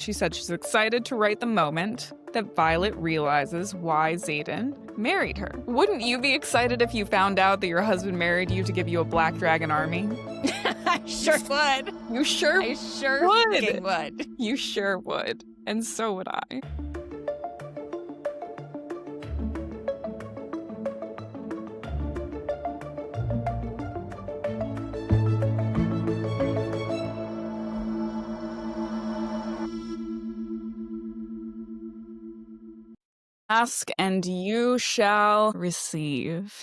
She said she's excited to write the moment that Violet realizes why Xaden married her. Wouldn't you be excited if you found out that your husband married you to give you a black dragon army? I sure would. You sure I sure would. would. You sure would. And so would I. Ask and you shall receive.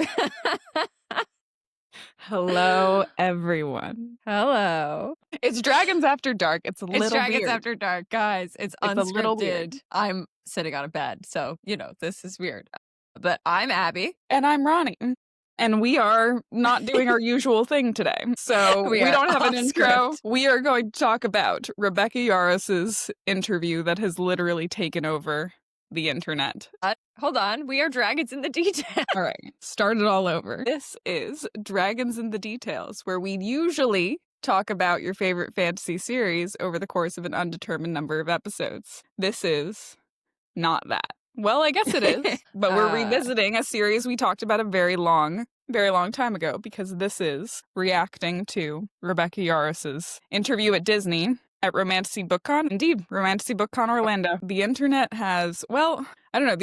Hello, everyone. Hello. It's Dragons After Dark. It's Dragons weird. After Dark, guys. It's a little weird. unscripted. I'm sitting on a bed, so, this is weird. But I'm Abby. And I'm Ronnie. And we are not doing our usual thing today. So we don't have an intro. We are going to talk about Rebecca Yarros' interview that has literally taken over the internet. Hold on. We are dragons in the detail. All right. Start it all over. This is Dragons in the Details, where we usually talk about your favorite fantasy series over the course of an undetermined number of episodes. This is not that. Well, I guess it is, but we're revisiting a series we talked about a very long time ago, because this is reacting to Rebecca Yarros' interview at Disney at Romantasy BookCon. Indeed, Romantasy BookCon Orlando. The internet has, the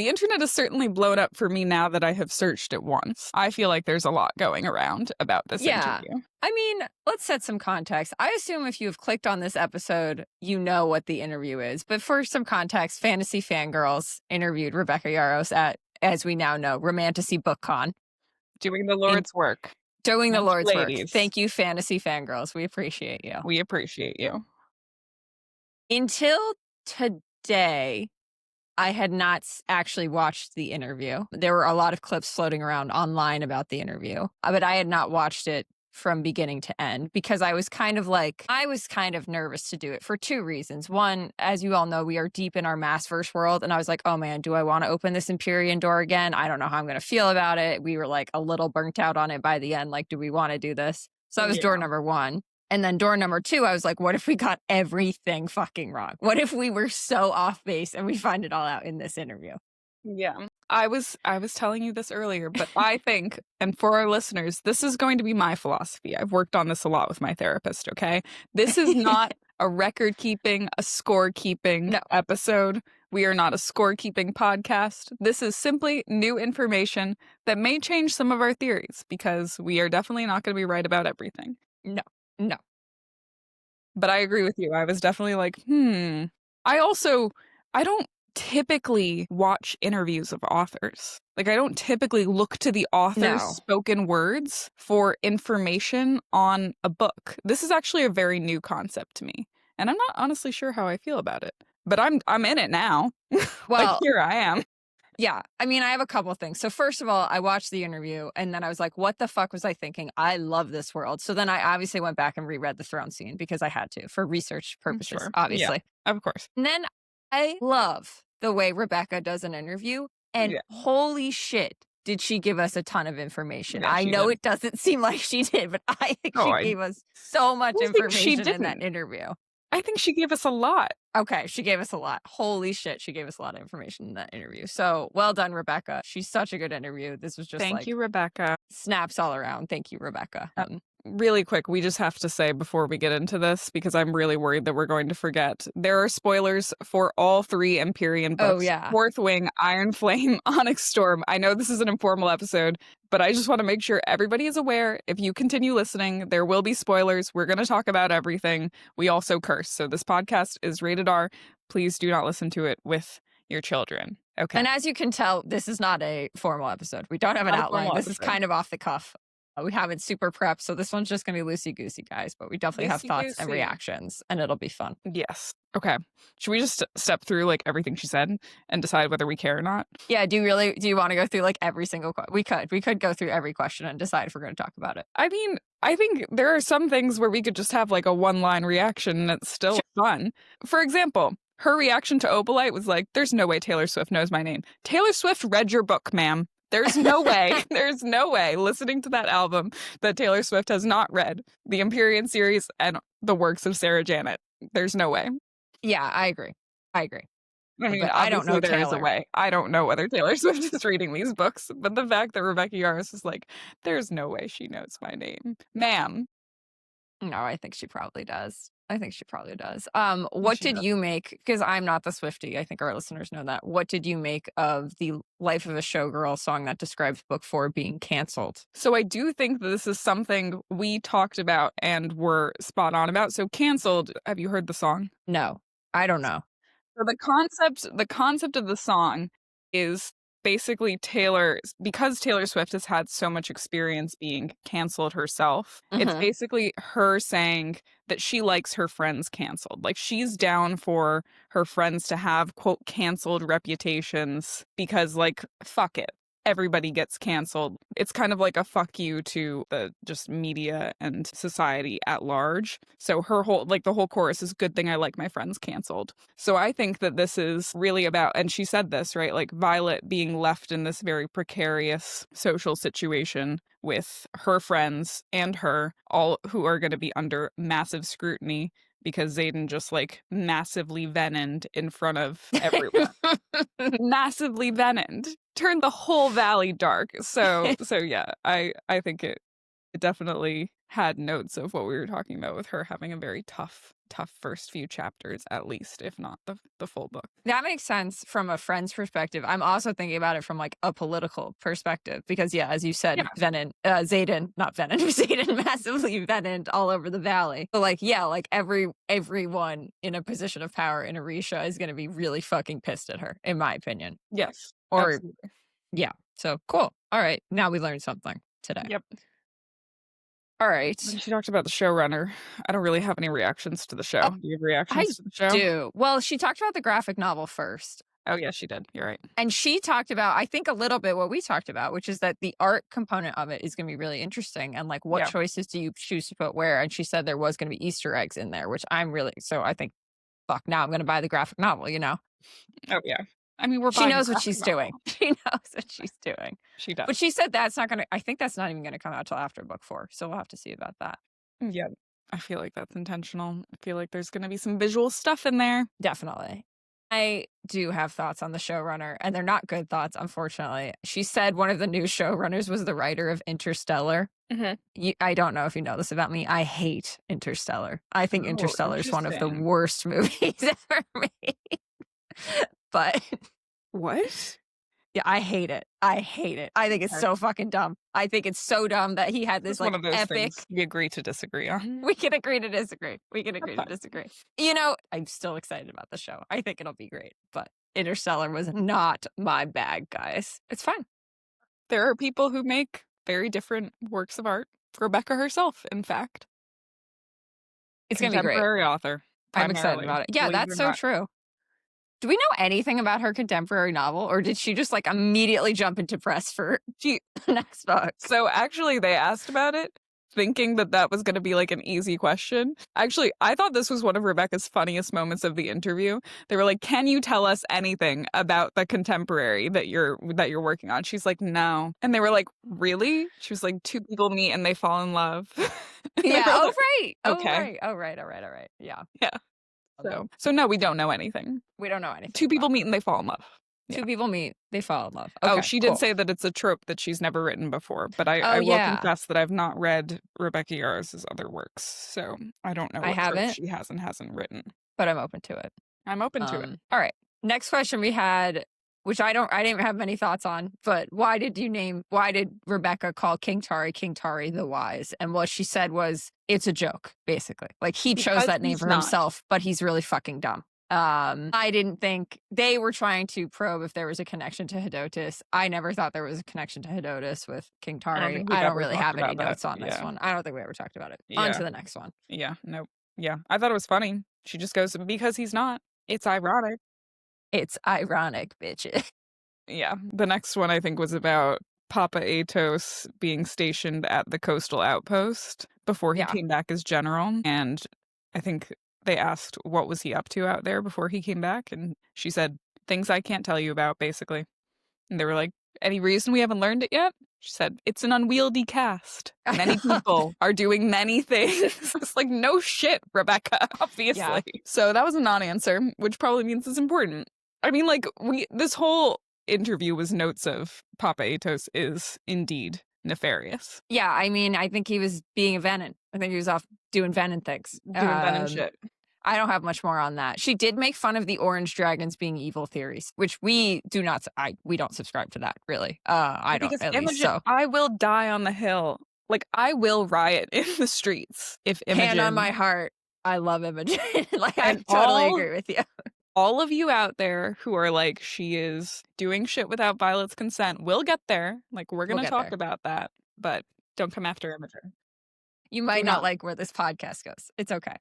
internet has certainly blown up for me now that I have searched it once. I feel like there's a lot going around about this interview. I mean, let's set some context. I assume if you've clicked on this episode, you know what the interview is. But for some context, Fantasy Fangirls interviewed Rebecca Yarros at, as we now know, Romantasy BookCon. Doing the Lord's work. Doing the Lord's work. Ladies. Thank you, Fantasy Fangirls. We appreciate you. We appreciate you. Until today, I had not actually watched the interview. There were a lot of clips floating around online about the interview, but I had not watched it from beginning to end because I was kind of nervous to do it for two reasons. One, as you all know, we are deep in our Massverse world, and I was like, oh man, do I want to open this Empyrean door again? I don't know how I'm going to feel about it. We were like a little burnt out on it by the end. Like, do we want to do this? So that was door number one. And then door number two, I was like, what if we got everything fucking wrong? What if we were so off base and we find it all out in this interview? Yeah. I was telling you this earlier, but I think, and for our listeners, this is going to be my philosophy. I've worked on this a lot with my therapist, okay? This is not a record-keeping, a score-keeping episode. We are not a score-keeping podcast. This is simply new information that may change some of our theories, because we are definitely not going to be right about everything. No. But I agree with you. I was definitely like, I don't typically watch interviews of authors. Like, I don't typically look to the author's spoken words for information on a book. This is actually a very new concept to me, and I'm not honestly sure how I feel about it. But I'm in it now. Well, like, here I am. Yeah. I mean, I have a couple of things. So first of all, I watched the interview and then I was like, what the fuck was I thinking? I love this world. So then I obviously went back and reread the throne scene because I had to for research purposes, obviously. Yeah, of course. And then I love the way Rebecca does an interview, and holy shit, did she give us a ton of information. Yeah, I know it doesn't seem like she did, but I think she gave us so much information in that interview. I think she gave us a lot. Okay, she gave us a lot. Holy shit, she gave us a lot of information in that interview. So well done, Rebecca. She's such a good interview. This was just Thank you, Rebecca. Snaps all around. Thank you, Rebecca. Really quick, we just have to say before we get into this, because I'm really worried that we're going to forget, there are spoilers for all three Empyrean books. Oh, yeah. Fourth Wing, Iron Flame, Onyx Storm. I know this is an informal episode, but I just want to make sure everybody is aware. If you continue listening, there will be spoilers. We're going to talk about everything. We also curse. So this podcast is rated R. Please do not listen to it with your children. Okay. And as you can tell, this is not a formal episode. We don't have an outline. This is kind of off the cuff. We haven't super prepped, so this one's just going to be loosey-goosey, guys. But we definitely have thoughts and reactions, and it'll be fun. Yes. Okay. Should we just step through like everything she said and decide whether we care or not? Yeah. Do you want to go through like every single question? We could go through every question and decide if we're going to talk about it. I mean, I think there are some things where we could just have like a one-line reaction and it's still fun. For example, her reaction to Opalite was like, there's no way Taylor Swift knows my name. Taylor Swift read your book, ma'am. There's no way, listening to that album, that Taylor Swift has not read the Empyrean series and the works of Sarah Janet. There's no way. Yeah, I agree. I agree. I mean, But I don't know there is a Taylor. way. I don't know whether Taylor Swift is reading these books, but the fact that Rebecca Yarros is like, there's no way she knows my name. Ma'am. No, I think she probably does. She What did does. you make? Because I'm not the Swiftie. I think our listeners know that. What did you make of the Life of a Showgirl song that describes book 4 being canceled? So I do think that this is something we talked about and were spot on about. So canceled, have you heard the song? No, I don't know. So the concept of the song is basically because Taylor Swift has had so much experience being canceled herself. It's Mhm. basically her saying that she likes her friends canceled. Like she's down for her friends to have quote canceled reputations because like fuck it. Everybody gets canceled. It's kind of like a fuck you to the just media and society at large. So the whole chorus is good thing I like my friends canceled. So I think that this is really about, and she said this, right? Like Violet being left in this very precarious social situation with her friends and her, all who are going to be under massive scrutiny because Xaden just like massively venined in front of everyone. Massively venined. Turned the whole valley dark. So yeah, I think it definitely had notes of what we were talking about with her having a very tough first few chapters, at least, if not the full book. That makes sense from a friend's perspective. I'm also thinking about it from like a political perspective because, yeah, as you said, Yeah. Xaden, not Venin, Xaden massively Venin all over the valley. But like, yeah, like everyone in a position of power in Orisha is going to be really fucking pissed at her, in my opinion. Yes. Or, absolutely. yeah. So cool. All right. Now we learned something today. Yep. All right. When she talked about the showrunner, I don't really have any reactions to the show. Do you have reactions to the show? Do. Well, she talked about the graphic novel first. Oh, yeah, she did. You're right. And she talked about, I think, a little bit what we talked about, which is that the art component of it is going to be really interesting. And like, what choices do you choose to put where? And she said there was going to be Easter eggs in there, which so I think, fuck, now I'm going to buy the graphic novel, you know? Oh, yeah. I mean, she knows what she's doing. She knows what she's doing. She does. But she said I think that's not even going to come out till after book 4. So we'll have to see about that. Yeah. I feel like that's intentional. I feel like there's going to be some visual stuff in there. Definitely. I do have thoughts on the showrunner, and they're not good thoughts, unfortunately. She said one of the new showrunners was the writer of Interstellar. Mm-hmm. I don't know if you know this about me. I hate Interstellar. I think Interstellar is one of the worst movies ever made. But what? Yeah, I hate it. I think it's so fucking dumb. I think it's so dumb that he had this like one of those epic. Things we agree to disagree on. We can agree to disagree. To disagree. You know, I'm still excited about the show. I think it'll be great. But Interstellar was not my bag, guys. It's fine. There are people who make very different works of art. Rebecca herself, in fact. It's going to be great. Contemporary author. I'm excited about it. Yeah, that's so true. Do we know anything about her contemporary novel, or did she just like immediately jump into press for the next book? So actually they asked about it, thinking that was going to be like an easy question. Actually, I thought this was one of Rebecca's funniest moments of the interview. They were like, "Can you tell us anything about the contemporary that you're working on?" She's like, "No." And they were like, "Really?" She was like, "Two people meet and they fall in love." Yeah. Oh, like, right. Okay. Oh, right. All right. Yeah. Yeah. So no, we don't know anything. We don't know anything. Two people meet and they fall in love. Two people meet, they fall in love. Okay, oh, she did say that it's a trope that she's never written before, but I will confess that I've not read Rebecca Yarros' other works, so I don't know what trope she has and hasn't written. But I'm open to it. I'm open to it. All right. Next question we had, which I didn't have many thoughts on, but why did Rebecca call King Tari the Wise? And what she said was, it's a joke, basically. Like he chose that name for himself, but he's really fucking dumb. I didn't think they were trying to probe if there was a connection to Hedotus. I never thought there was a connection to Hedotus with King Tari. I don't really have any notes on this one. I don't think we ever talked about it. On to the next one. Yeah, nope. Yeah, I thought it was funny. She just goes, because he's not. It's ironic. It's ironic, bitches. Yeah, the next one I think was about Papa Atos being stationed at the coastal outpost before he came back as general. And I think they asked what was he up to out there before he came back. And she said, things I can't tell you about, basically. And they were like, Any reason we haven't learned it yet? She said, it's an unwieldy cast. Many people are doing many things. It's like, no shit, Rebecca, obviously. Yeah. So that was a non-answer, which probably means it's important. I mean, like, this whole interview was notes of Papa Atos is indeed nefarious. Yeah, I mean, I think he was being a Venin. I think he was off doing Venin things. Doing Venin shit. I don't have much more on that. She did make fun of the orange dragons being evil theories, which we don't subscribe to that, really. I don't, at least, so. I will die on the hill. Like, I will riot in the streets if Imogen... Hand on my heart, I love Imogen. Like, I totally agree with you. All of you out there who are like, she is doing shit without Violet's consent, we'll get there. Like, we're going to talk about that, but don't come after Imogen. You might not like where this podcast goes. It's okay.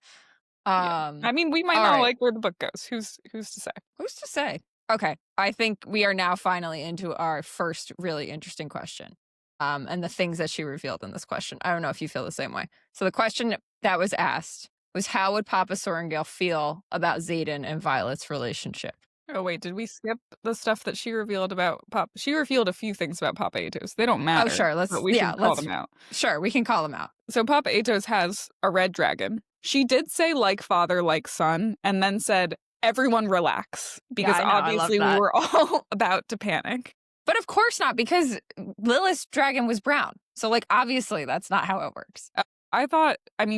Yeah. I mean, we might not like where the book goes. Who's to say? Who's to say? Okay. I think we are now finally into our first really interesting question. And the things that she revealed in this question. I don't know if you feel the same way. So the question that was asked was, how would Papa Sorrengail feel about Xaden and Violet's relationship? Oh, wait, did we skip the stuff that she revealed about Papa? She revealed a few things about Papa Atos. They don't matter. Oh, sure. Let's call them out. Sure, we can call them out. So Papa Atos has a red dragon. She did say like father, like son, and then said, everyone relax, because obviously we were all about to panic. But of course not, because Lilith's dragon was brown. So, like, obviously that's not how it works.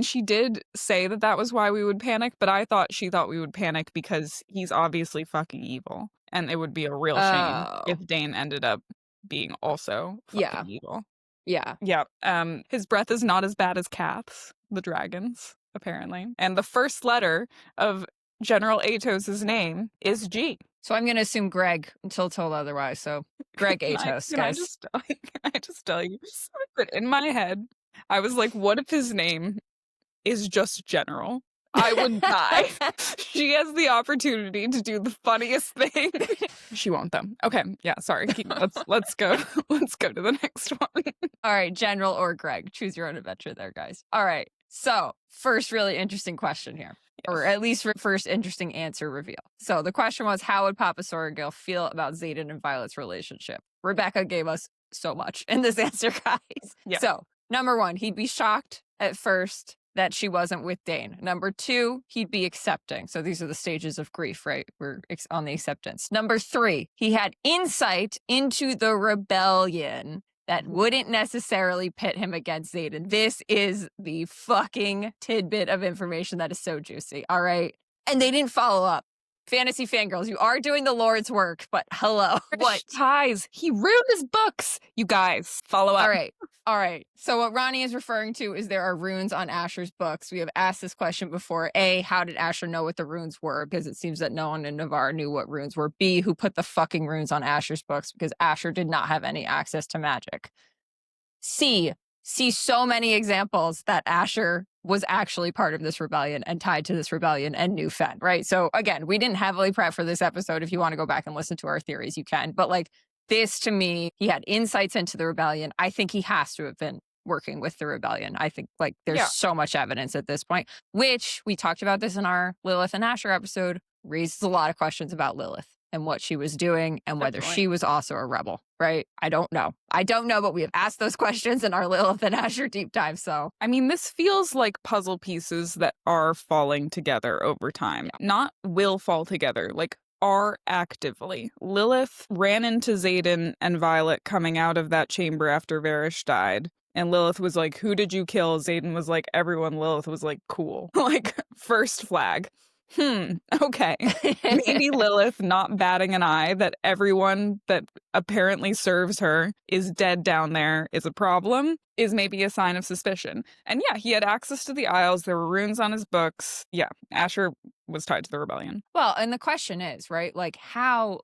She did say that was why we would panic, but I thought she thought we would panic because he's obviously fucking evil. And it would be a real shame if Dane ended up being also fucking evil. Yeah. Yeah. His breath is not as bad as Kath's, the dragon's, apparently. And the first letter of General Atos' name is G. So I'm going to assume Greg until told otherwise. So Greg Atos, guys. Can I just tell you that in my head, I was like, what if his name is just General? I would die. She has the opportunity to do the funniest thing. She won't, though. Okay, yeah, sorry. Let's go. Let's go to the next one. All right, General or Greg. Choose your own adventure there, guys. All right, so first really interesting question here. Yes. Or at least first interesting answer reveal. So the question was, how would Papa Sorrengail feel about Xaden and Violet's relationship? Rebecca gave us so much in this answer, guys. Yeah. So, number one, he'd be shocked at first that she wasn't with Dane. Number two, he'd be accepting. So these are the stages of grief, right? We're on the acceptance. Number three, he had insight into the rebellion that wouldn't necessarily pit him against Xaden. This is the fucking tidbit of information that is so juicy, all right? And they didn't follow up. Fantasy Fangirls, you are doing the Lord's work, but hello. What? Ties. He ruined his books. You guys, follow up. All right. So what Ronnie is referring to is there are runes on Asher's books. We have asked this question before. A, how did Asher know what the runes were? Because it seems that no one in Navarre knew what runes were. B, who put the fucking runes on Asher's books? Because Asher did not have any access to magic. C, see so many examples that Asher was actually part of this rebellion and tied to this rebellion and knew Fen, right? So again, we didn't heavily prep for this episode. If you want to go back and listen to our theories, you can. But like this, to me, he had insights into the rebellion. I think he has to have been working with the rebellion. I think like there's so much evidence at this point, which we talked about this in our Lilith and Asher episode, raises a lot of questions about Lilith and what she was doing and whether she was also a rebel, right? I don't know, but we have asked those questions in our Lilith and Asher deep dive. So, I mean, this feels like puzzle pieces that are falling together over time, not will fall together, like are actively. Lilith ran into Xaden and Violet coming out of that chamber after Varish died. And Lilith was like, who did you kill? Xaden was like, everyone. Lilith was like, cool. Like, first flag. Okay. Maybe Lilith not batting an eye that everyone that apparently serves her is dead down there is a problem, is maybe a sign of suspicion. And yeah, he had access to the Isles. There were runes on his books. Yeah, Asher was tied to the rebellion. Well, and the question is, right, like how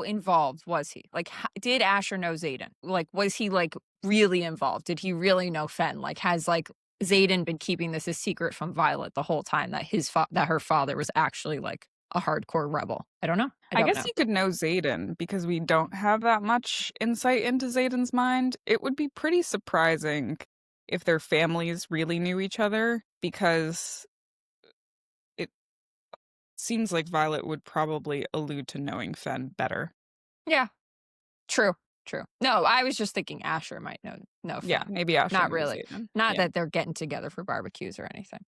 involved was he? Like, did Asher know Xaden? Like, was he like really involved? Did he really know Fen? Like, has like Xaden been keeping this a secret from Violet the whole time that that her father was actually like a hardcore rebel? I don't know. I guess you could know Xaden because we don't have that much insight into Xaden's mind. It would be pretty surprising if their families really knew each other, because it seems like Violet would probably allude to knowing Fen better. Yeah, true. True. No, I was just thinking Asher might know. No, Yeah, maybe Asher. not knows really. Xaden. Not Yeah. that they're getting together for barbecues or anything.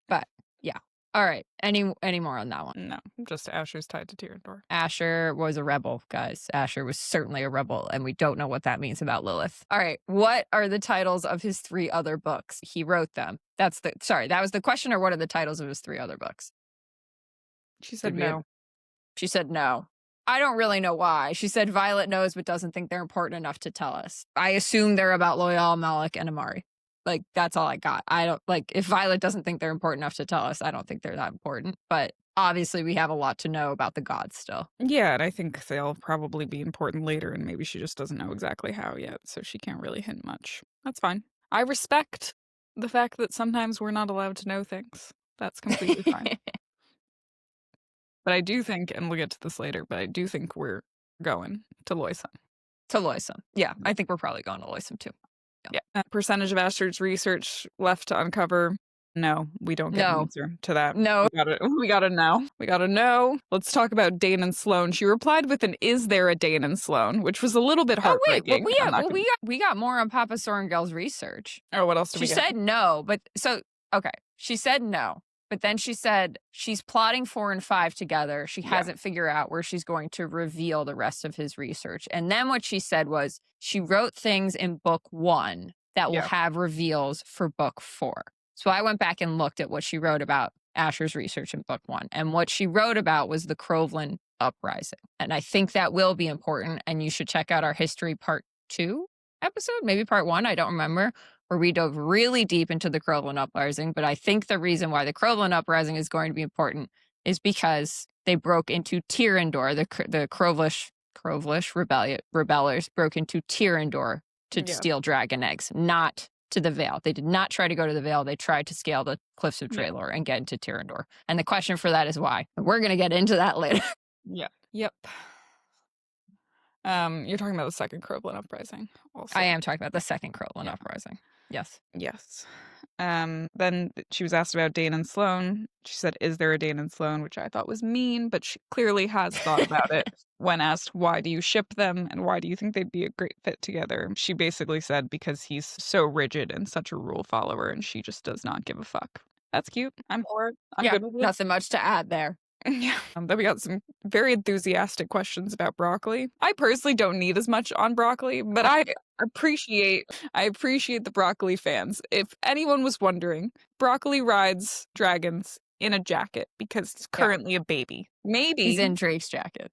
But yeah. All right. Any more on that one? No, just Asher's tied to Tyrrendor. Asher was a rebel, guys. Asher was certainly a rebel, and we don't know what that means about Lilith. All right. What are the titles of his 3 other books? He wrote them. That was the question, or what are the titles of his 3 other books? She said no. She said no. I don't really know why. She said Violet knows but doesn't think they're important enough to tell us. I assume they're about Loyal, Malik, and Amari. Like, that's all I got. I don't, like, if Violet doesn't think they're important enough to tell us, I don't think they're that important. But obviously we have a lot to know about the gods still. Yeah, and I think they'll probably be important later, and maybe she just doesn't know exactly how yet, so she can't really hint much. That's fine. I respect the fact that sometimes we're not allowed to know things. That's completely fine. But I do think, and we'll get to this later, but I do think we're going to Loisum. To Loisum. Yeah, I think we're probably going to Loisum too. Yeah. Percentage of Asher's research left to uncover. No, we don't get an answer to that. No. We gotta know. We gotta know. Let's talk about Dane and Sloan. She replied with an "Is there a Dane and Sloan?" which was a little bit heartbreaking. We got more on Papa Sorrengel's research. Oh, what else did we get? She said no, but she said no. But then she said she's plotting 4 and 5 together. She hasn't figured out where she's going to reveal the rest of his research. And then what she said was she wrote things in book 1 that will have reveals for book 4. So I went back and looked at what she wrote about Asher's research in book 1. And what she wrote about was the Croveland uprising. And I think that will be important. And you should check out our history part 2 episode, maybe part 1. I don't remember. Where we dove really deep into the Croveland uprising. But I think the reason why the Croveland uprising is going to be important is because they broke into Tyrrendor. The Crovelish rebellers broke into Tyrrendor to steal dragon eggs, not to the Vale. They did not try to go to the Vale. They tried to scale the cliffs of Traylor and get into Tyrrendor. And the question for that is why. We're going to get into that later. Yeah. Yep. You're talking about the second Croveland uprising. Also. I am talking about the second Croveland uprising. Yes. Yes. Then she was asked about Dane and Sloan. She said, "Is there a Dane and Sloan?" which I thought was mean, but she clearly has thought about it. When asked, why do you ship them and why do you think they'd be a great fit together? She basically said, because he's so rigid and such a rule follower and she just does not give a fuck. That's cute. I'm for it. I'm good with it. Nothing much to add there. Yeah. Then we got some very enthusiastic questions about broccoli. I personally don't need as much on broccoli, but I appreciate the broccoli fans. If anyone was wondering, broccoli rides dragons in a jacket because he's currently a baby. Maybe he's in Drake's jacket.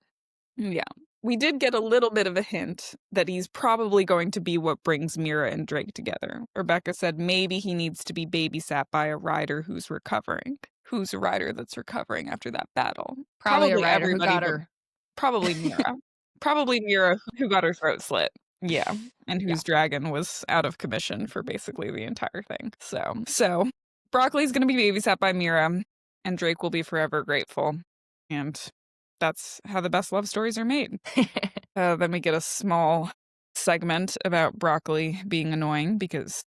Yeah. We did get a little bit of a hint that he's probably going to be what brings Mira and Drake together. Rebecca said maybe he needs to be babysat by a rider who's recovering. Who's a rider that's recovering after that battle? Probably a rider who got her. Probably Mira. Probably Mira who got her throat slit. Yeah. And whose dragon was out of commission for basically the entire thing. So Broccoli's going to be babysat by Mira, and Drake will be forever grateful. And that's how the best love stories are made. Then we get a small segment about Broccoli being annoying because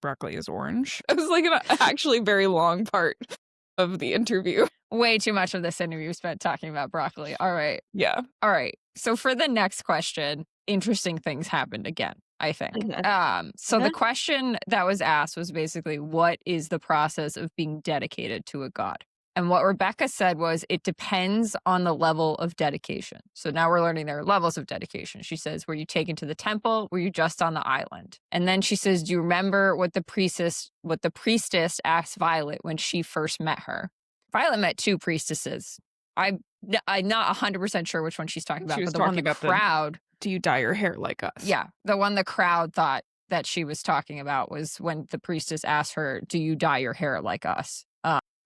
Broccoli is orange. It was like an actually very long part of the interview. Way too much of this interview spent talking about broccoli. All right. Yeah. All right. So for the next question, interesting things happened again, I think. So the question that was asked was basically, what is the process of being dedicated to a god? And what Rebecca said was, it depends on the level of dedication. So now we're learning there are levels of dedication. She says, were you taken to the temple? Were you just on the island? And then she says, do you remember what the priestess asked Violet when she first met her? Violet met 2 priestesses. I'm not 100% sure which one she's talking about, but the one the crowd. Do you dye your hair like us? Yeah. The one the crowd thought that she was talking about was when the priestess asked her, do you dye your hair like us?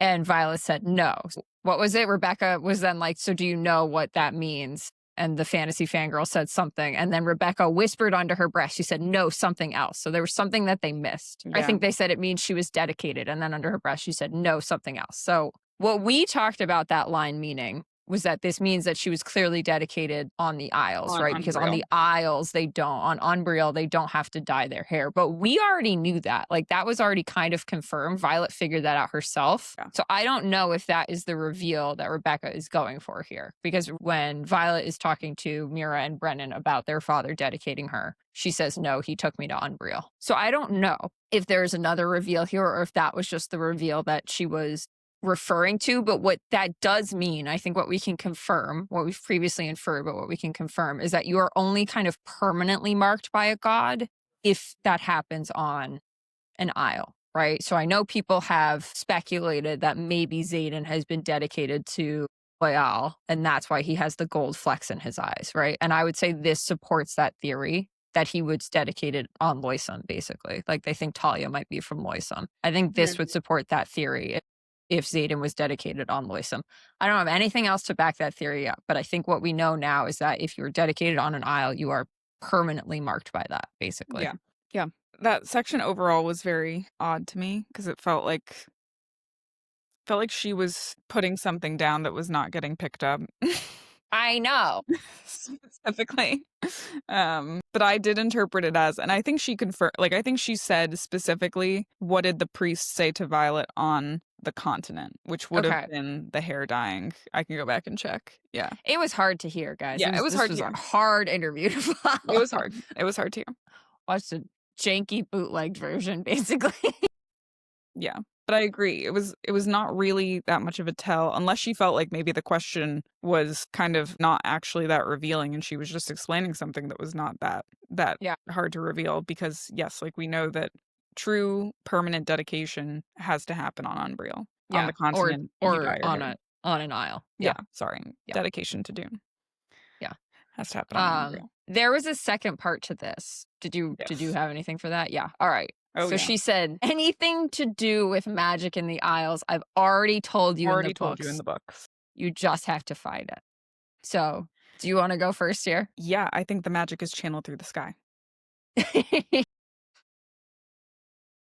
And Violet said no. What was it? Rebecca was then like, so do you know what that means? And the Fantasy Fangirl said something. And then Rebecca whispered under her breath. She said, no, something else. So there was something that they missed. Yeah. I think they said it means she was dedicated. And then under her breath, she said, no, something else. So what we talked about that line meaning was that this means that she was clearly dedicated on the Isles, On right? Because on Unreal. the Isles, they don't. On Unreal, they don't have to dye their hair. But we already knew that. Like, that was already kind of confirmed. Violet figured that out herself. Yeah. So I don't know if that is the reveal that Rebecca is going for here. Because when Violet is talking to Mira and Brennan about their father dedicating her, she says, no, he took me to Unreal. So I don't know if there's another reveal here or if that was just the reveal that she was referring to. But what that does mean, I think what we can confirm, what we've previously inferred, but what we can confirm is that you are only kind of permanently marked by a god if that happens on an Isle, right? So I know people have speculated that maybe Xaden has been dedicated to Loyal, and that's why he has the gold flecks in his eyes, right? And I would say this supports that theory that he was dedicated on Loisum, basically. Like, they think Talia might be from Loisum. I think this would support that theory if Xaden was dedicated on Loisum. I don't have anything else to back that theory up, but I think what we know now is that if you're dedicated on an Isle, you are permanently marked by that, basically. Yeah. That section overall was very odd to me because it felt like she was putting something down that was not getting picked up. I know. Specifically. But I did interpret it as, and I think she confirmed, like, I think she said specifically, what did the priest say to Violet on the continent, which would have been the hair dyeing. I can go back and check. Yeah. It was hard to hear, guys. Yeah, it was hard to hear. A hard interview to follow. It was hard. It was hard to hear. Watched a janky bootlegged version, basically. Yeah. But I agree. It was not really that much of a tell, unless she felt like maybe the question was kind of not actually that revealing and she was just explaining something that was not that hard to reveal. Because yes, like, we know that true permanent dedication has to happen on Unreal. On the continent or on an Isle. Yeah, sorry. Yeah. Dedication to Dune. Yeah. Has to happen on Unreal. There was a second part to this. Did you have anything for that? Yeah. All right. So she said, anything to do with magic in the Isles, I've already told you in the books. You just have to find it. So, do you want to go first here? Yeah, I think the magic is channeled through the sky.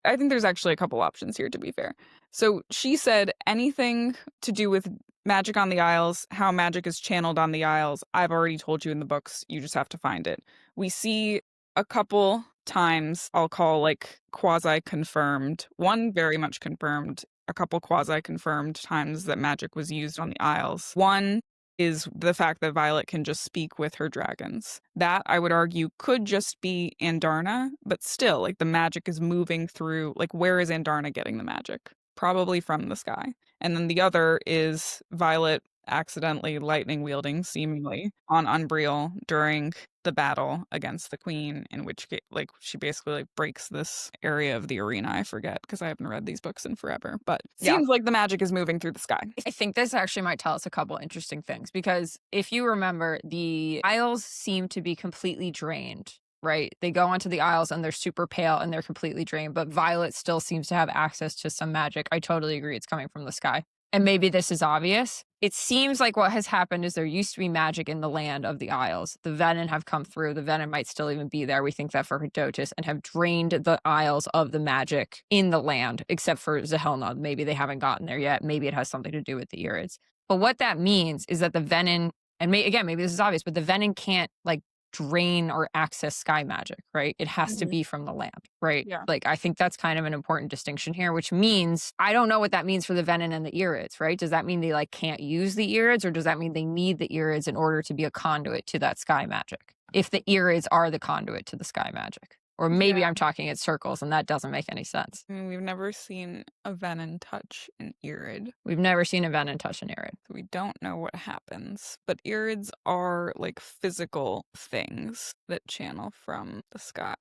I think there's actually a couple options here, to be fair. So she said anything to do with magic on the Isles, how magic is channeled on the Isles, I've already told you in the books. You just have to find it. We see a couple times, I'll call like quasi-confirmed, one very much confirmed, a couple quasi-confirmed times that magic was used on the Isles. One is the fact that Violet can just speak with her dragons. That, I would argue, could just be Andarna, but still, like, the magic is moving through, like, where is Andarna getting the magic? Probably from the sky. And then the other is Violet accidentally lightning wielding, seemingly, on Unreal during the battle against the queen, in which, like, she basically, like, breaks this area of the arena. I forget, because I haven't read these books in forever, but seems like the magic is moving through the sky. I think this actually might tell us a couple interesting things, because if you remember, the Isles seem to be completely drained, right? They go onto the Isles and they're super pale and they're completely drained, but Violet still seems to have access to some magic. I totally agree, it's coming from the sky. And maybe this is obvious. It seems like what has happened is there used to be magic in the land of the Isles. The Venin have come through. The Venin might still even be there. We think that for Hedotus, and have drained the Isles of the magic in the land, except for Zahelna. Maybe they haven't gotten there yet. Maybe it has something to do with the Irids. But what that means is that the Venin, and maybe this is obvious, but the Venin can't like drain or access sky magic, right? It has to be from the land, right? Yeah. Like, I think that's kind of an important distinction here, which means I don't know what that means for the Venin and the Irids, right? Does that mean they like can't use the Irids, or does that mean they need the Irids in order to be a conduit to that sky magic? If the Irids are the conduit to the sky magic. Or maybe I'm talking in circles and that doesn't make any sense. I mean, we've never seen a Venin touch an Irid. We've never seen a Venin touch an Irid. So we don't know what happens. But Irids are like physical things that channel from the sky.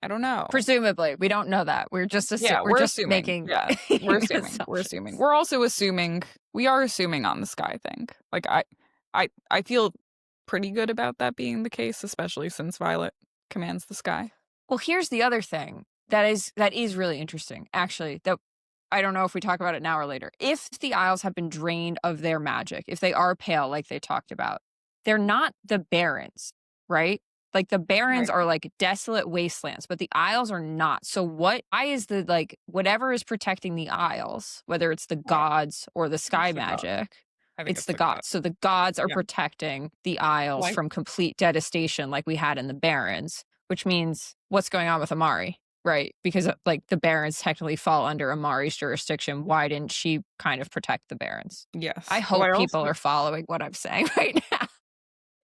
I don't know. Presumably. We don't know that. We're just assuming. We're assuming. We're assuming. We're assuming. We're also assuming. We are assuming on the sky thing. Like, I feel pretty good about that being the case, especially since Violet commands the sky. Well, here's the other thing that is really interesting, actually, that I don't know if we talk about it now or later. If the Isles have been drained of their magic, if they are pale like they talked about, they're not the Barrens, right? Like, the Barrens are like desolate wastelands, but the Isles are not. So why is the, like, whatever is protecting the Isles, whether it's the gods or the sky magic, I think It's the gods. So the gods are Yeah. protecting the Isles Why? from complete devastation like we had in the Barrens, which means what's going on with Amari, right? Because like the Barrens technically fall under Amari's jurisdiction. Why didn't she kind of protect the Barrens? Yes. I Well, hope I people also are following what I'm saying right now.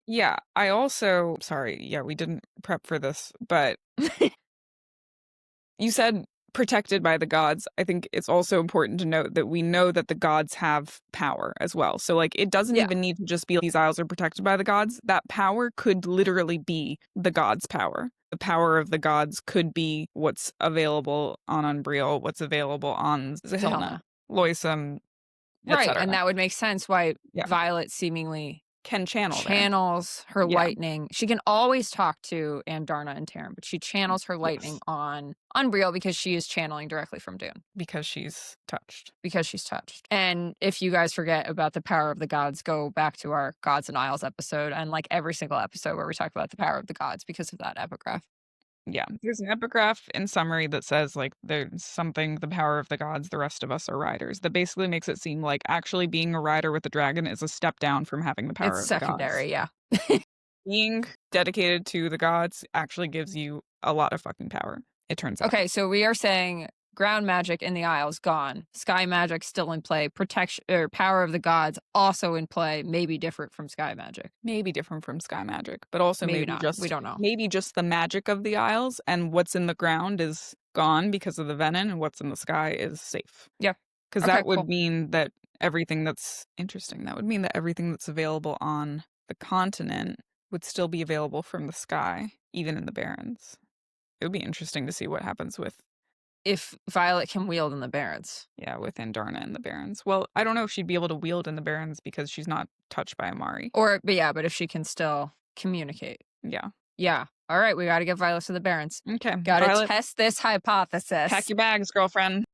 Yeah, I also sorry, yeah, we didn't prep for this, but you said protected by the gods. I think it's also important to note that we know that the gods have power as well. So, like, it doesn't Yeah. even need to just be these isles are protected by the gods. That power could literally be the gods' power. The power of the gods could be what's available on Unreal, what's available on Zahilna, Loisum, Right. etc. And that would make sense why Yeah. Violet seemingly Can channels her Yeah. lightning. She can always talk to Andarna and Taryn, but she channels her lightning on Unreal because she is channeling directly from Dune. Because she's touched. Because she's touched. And if you guys forget about the power of the gods, go back to our Gods and Isles episode and like every single episode where we talk about the power of the gods because of that epigraph. Yeah, there's an epigraph in summary that says, like, there's something, the power of the gods, the rest of us are riders. That basically makes it seem like actually being a rider with the dragon is a step down from having the power It's of the gods. secondary, yeah. Being dedicated to the gods actually gives you a lot of fucking power, it turns out. Okay, so we are saying ground magic in the Isles gone. Sky magic still in play. Protection or power of the gods also in play. Maybe different from sky magic. Maybe different from sky magic, but also maybe not. just We don't know. Maybe just the magic of the isles, and what's in the ground is gone because of the venin, and what's in the sky is safe. Yeah, because Okay, that would cool. mean that everything that's interesting. That would mean that everything that's available on the continent would still be available from the sky, even in the Barrens. It would be interesting to see what happens with If Violet can wield in the Barrens. with Andarna in the Barrens. Well, I don't know if she'd be able to wield in the Barrens because she's not touched by Amari. But if she can still communicate. Yeah. Yeah. All right, we got to get Violet to the Barrens. Okay. Got to Violet, test this hypothesis. pack your bags, girlfriend.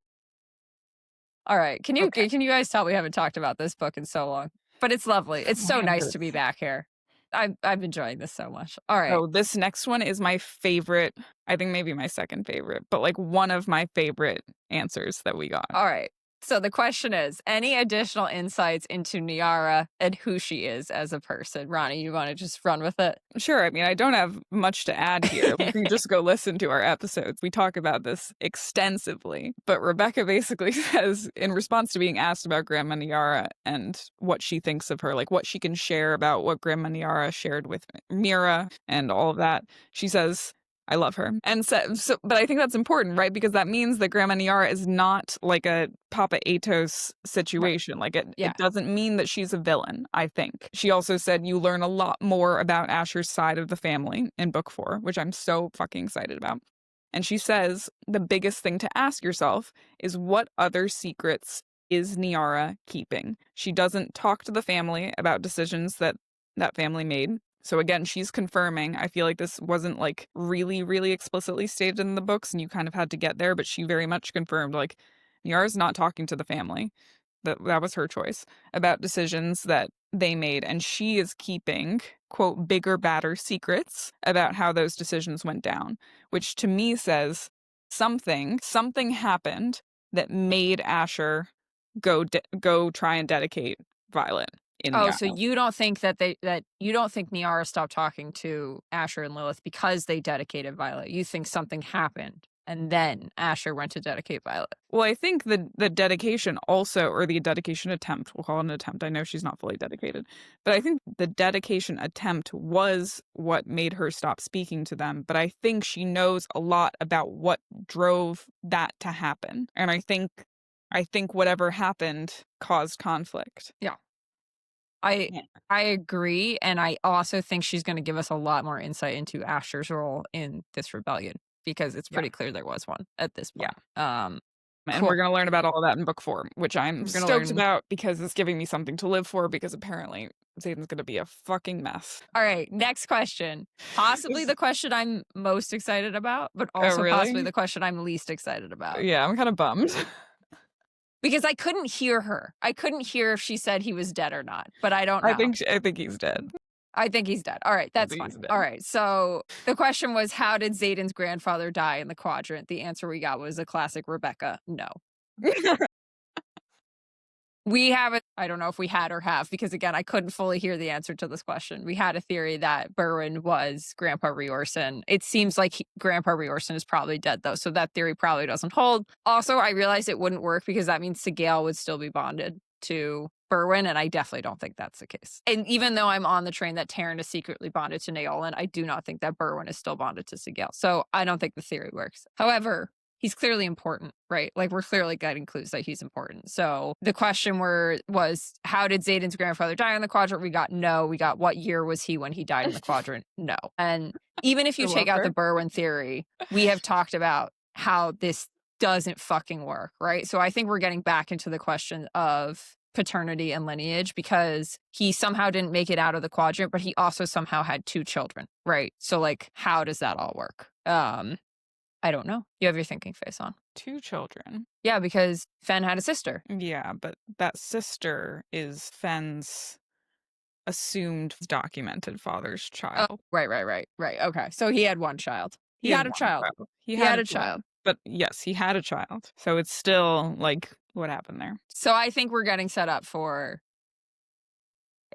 All right. Can you Okay. can you guys tell we haven't talked about this book in so long? But it's lovely. It's so nice to be back here. I'm enjoying this so much. All right. Oh, this next one is my favorite. I think maybe my second favorite, but like one of my favorite answers that we got. All right. So the question is, any additional insights into Niara and who she is as a person? Ronnie, you want to just run with it? Sure. I mean, I don't have much to add here. You can just go listen to our episodes. We talk about this extensively. But Rebecca basically says, in response to being asked about Grandma Niara and what she thinks of her, like what she can share about what Grandma Niara shared with Mira and all of that, she says, I love her. And but I think that's important, right? Because that means that Grandma Niara is not like a Papa Atos situation. Right. Like it doesn't mean that she's a villain, I think. She also said you learn a lot more about Asher's side of the family in book 4, which I'm so fucking excited about. And she says the biggest thing to ask yourself is what other secrets is Niara keeping? She doesn't talk to the family about decisions that family made. So again, she's confirming. I feel like this wasn't like really, really explicitly stated in the books and you kind of had to get there, but she very much confirmed like Niara's not talking to the family. That was her choice about decisions that they made. And she is keeping, quote, bigger, badder secrets about how those decisions went down, which to me says something happened that made Asher go try and dedicate Violet. So you don't think that you don't think Niara stopped talking to Asher and Lilith because they dedicated Violet. You think something happened and then Asher went to dedicate Violet. Well, I think the dedication also, or the dedication attempt, we'll call it an attempt. I know she's not fully dedicated, but I think the dedication attempt was what made her stop speaking to them. But I think she knows a lot about what drove that to happen. And I think whatever happened caused conflict. Yeah. I agree, and I also think she's going to give us a lot more insight into Asher's role in this rebellion because it's pretty clear there was one at this point. Yeah. And we're going to learn about all of that in book 4, which I'm stoked about because it's giving me something to live for because apparently Xaden's going to be a fucking mess. All right, next question. Possibly the question I'm most excited about, but also possibly the question I'm least excited about. Yeah, I'm kind of bummed. Because I couldn't hear her. I couldn't hear if she said he was dead or not, but I don't know. I think he's dead. I think he's dead. All right, that's fine. All right, so the question was, how did Xaden's grandfather die in the quadrant? The answer we got was a classic Rebecca, no. We have it. I don't know if we had or have, because again, I couldn't fully hear the answer to this question. We had a theory that Berwin was Grandpa Riorson. It seems like Grandpa Riorson is probably dead, though, so that theory probably doesn't hold. Also, I realized it wouldn't work because that means Sigale would still be bonded to Berwin, and I definitely don't think that's the case. And even though I'm on the train that Taryn is secretly bonded to Naolan, I do not think that Berwin is still bonded to Sigale. So I don't think the theory works. However, he's clearly important, right? Like, we're clearly getting clues that he's important. So the question was, how did Xaden's grandfather die in the quadrant? We got no. We got, what year was he when he died in the quadrant? No. And even if you take out the Berwin theory, we have talked about how this doesn't fucking work, right? So I think we're getting back into the question of paternity and lineage, because he somehow didn't make it out of the quadrant, but he also somehow had 2 children, right? So, like, how does that all work? I don't know. You have your thinking face on. 2 children. Yeah, because Fen had a sister. Yeah, but that sister is Fen's assumed documented father's child. Oh, right. Okay, so he had 1 child. He had a child. He had a child. But yes, he had a child. So it's still like, what happened there? So I think we're getting set up for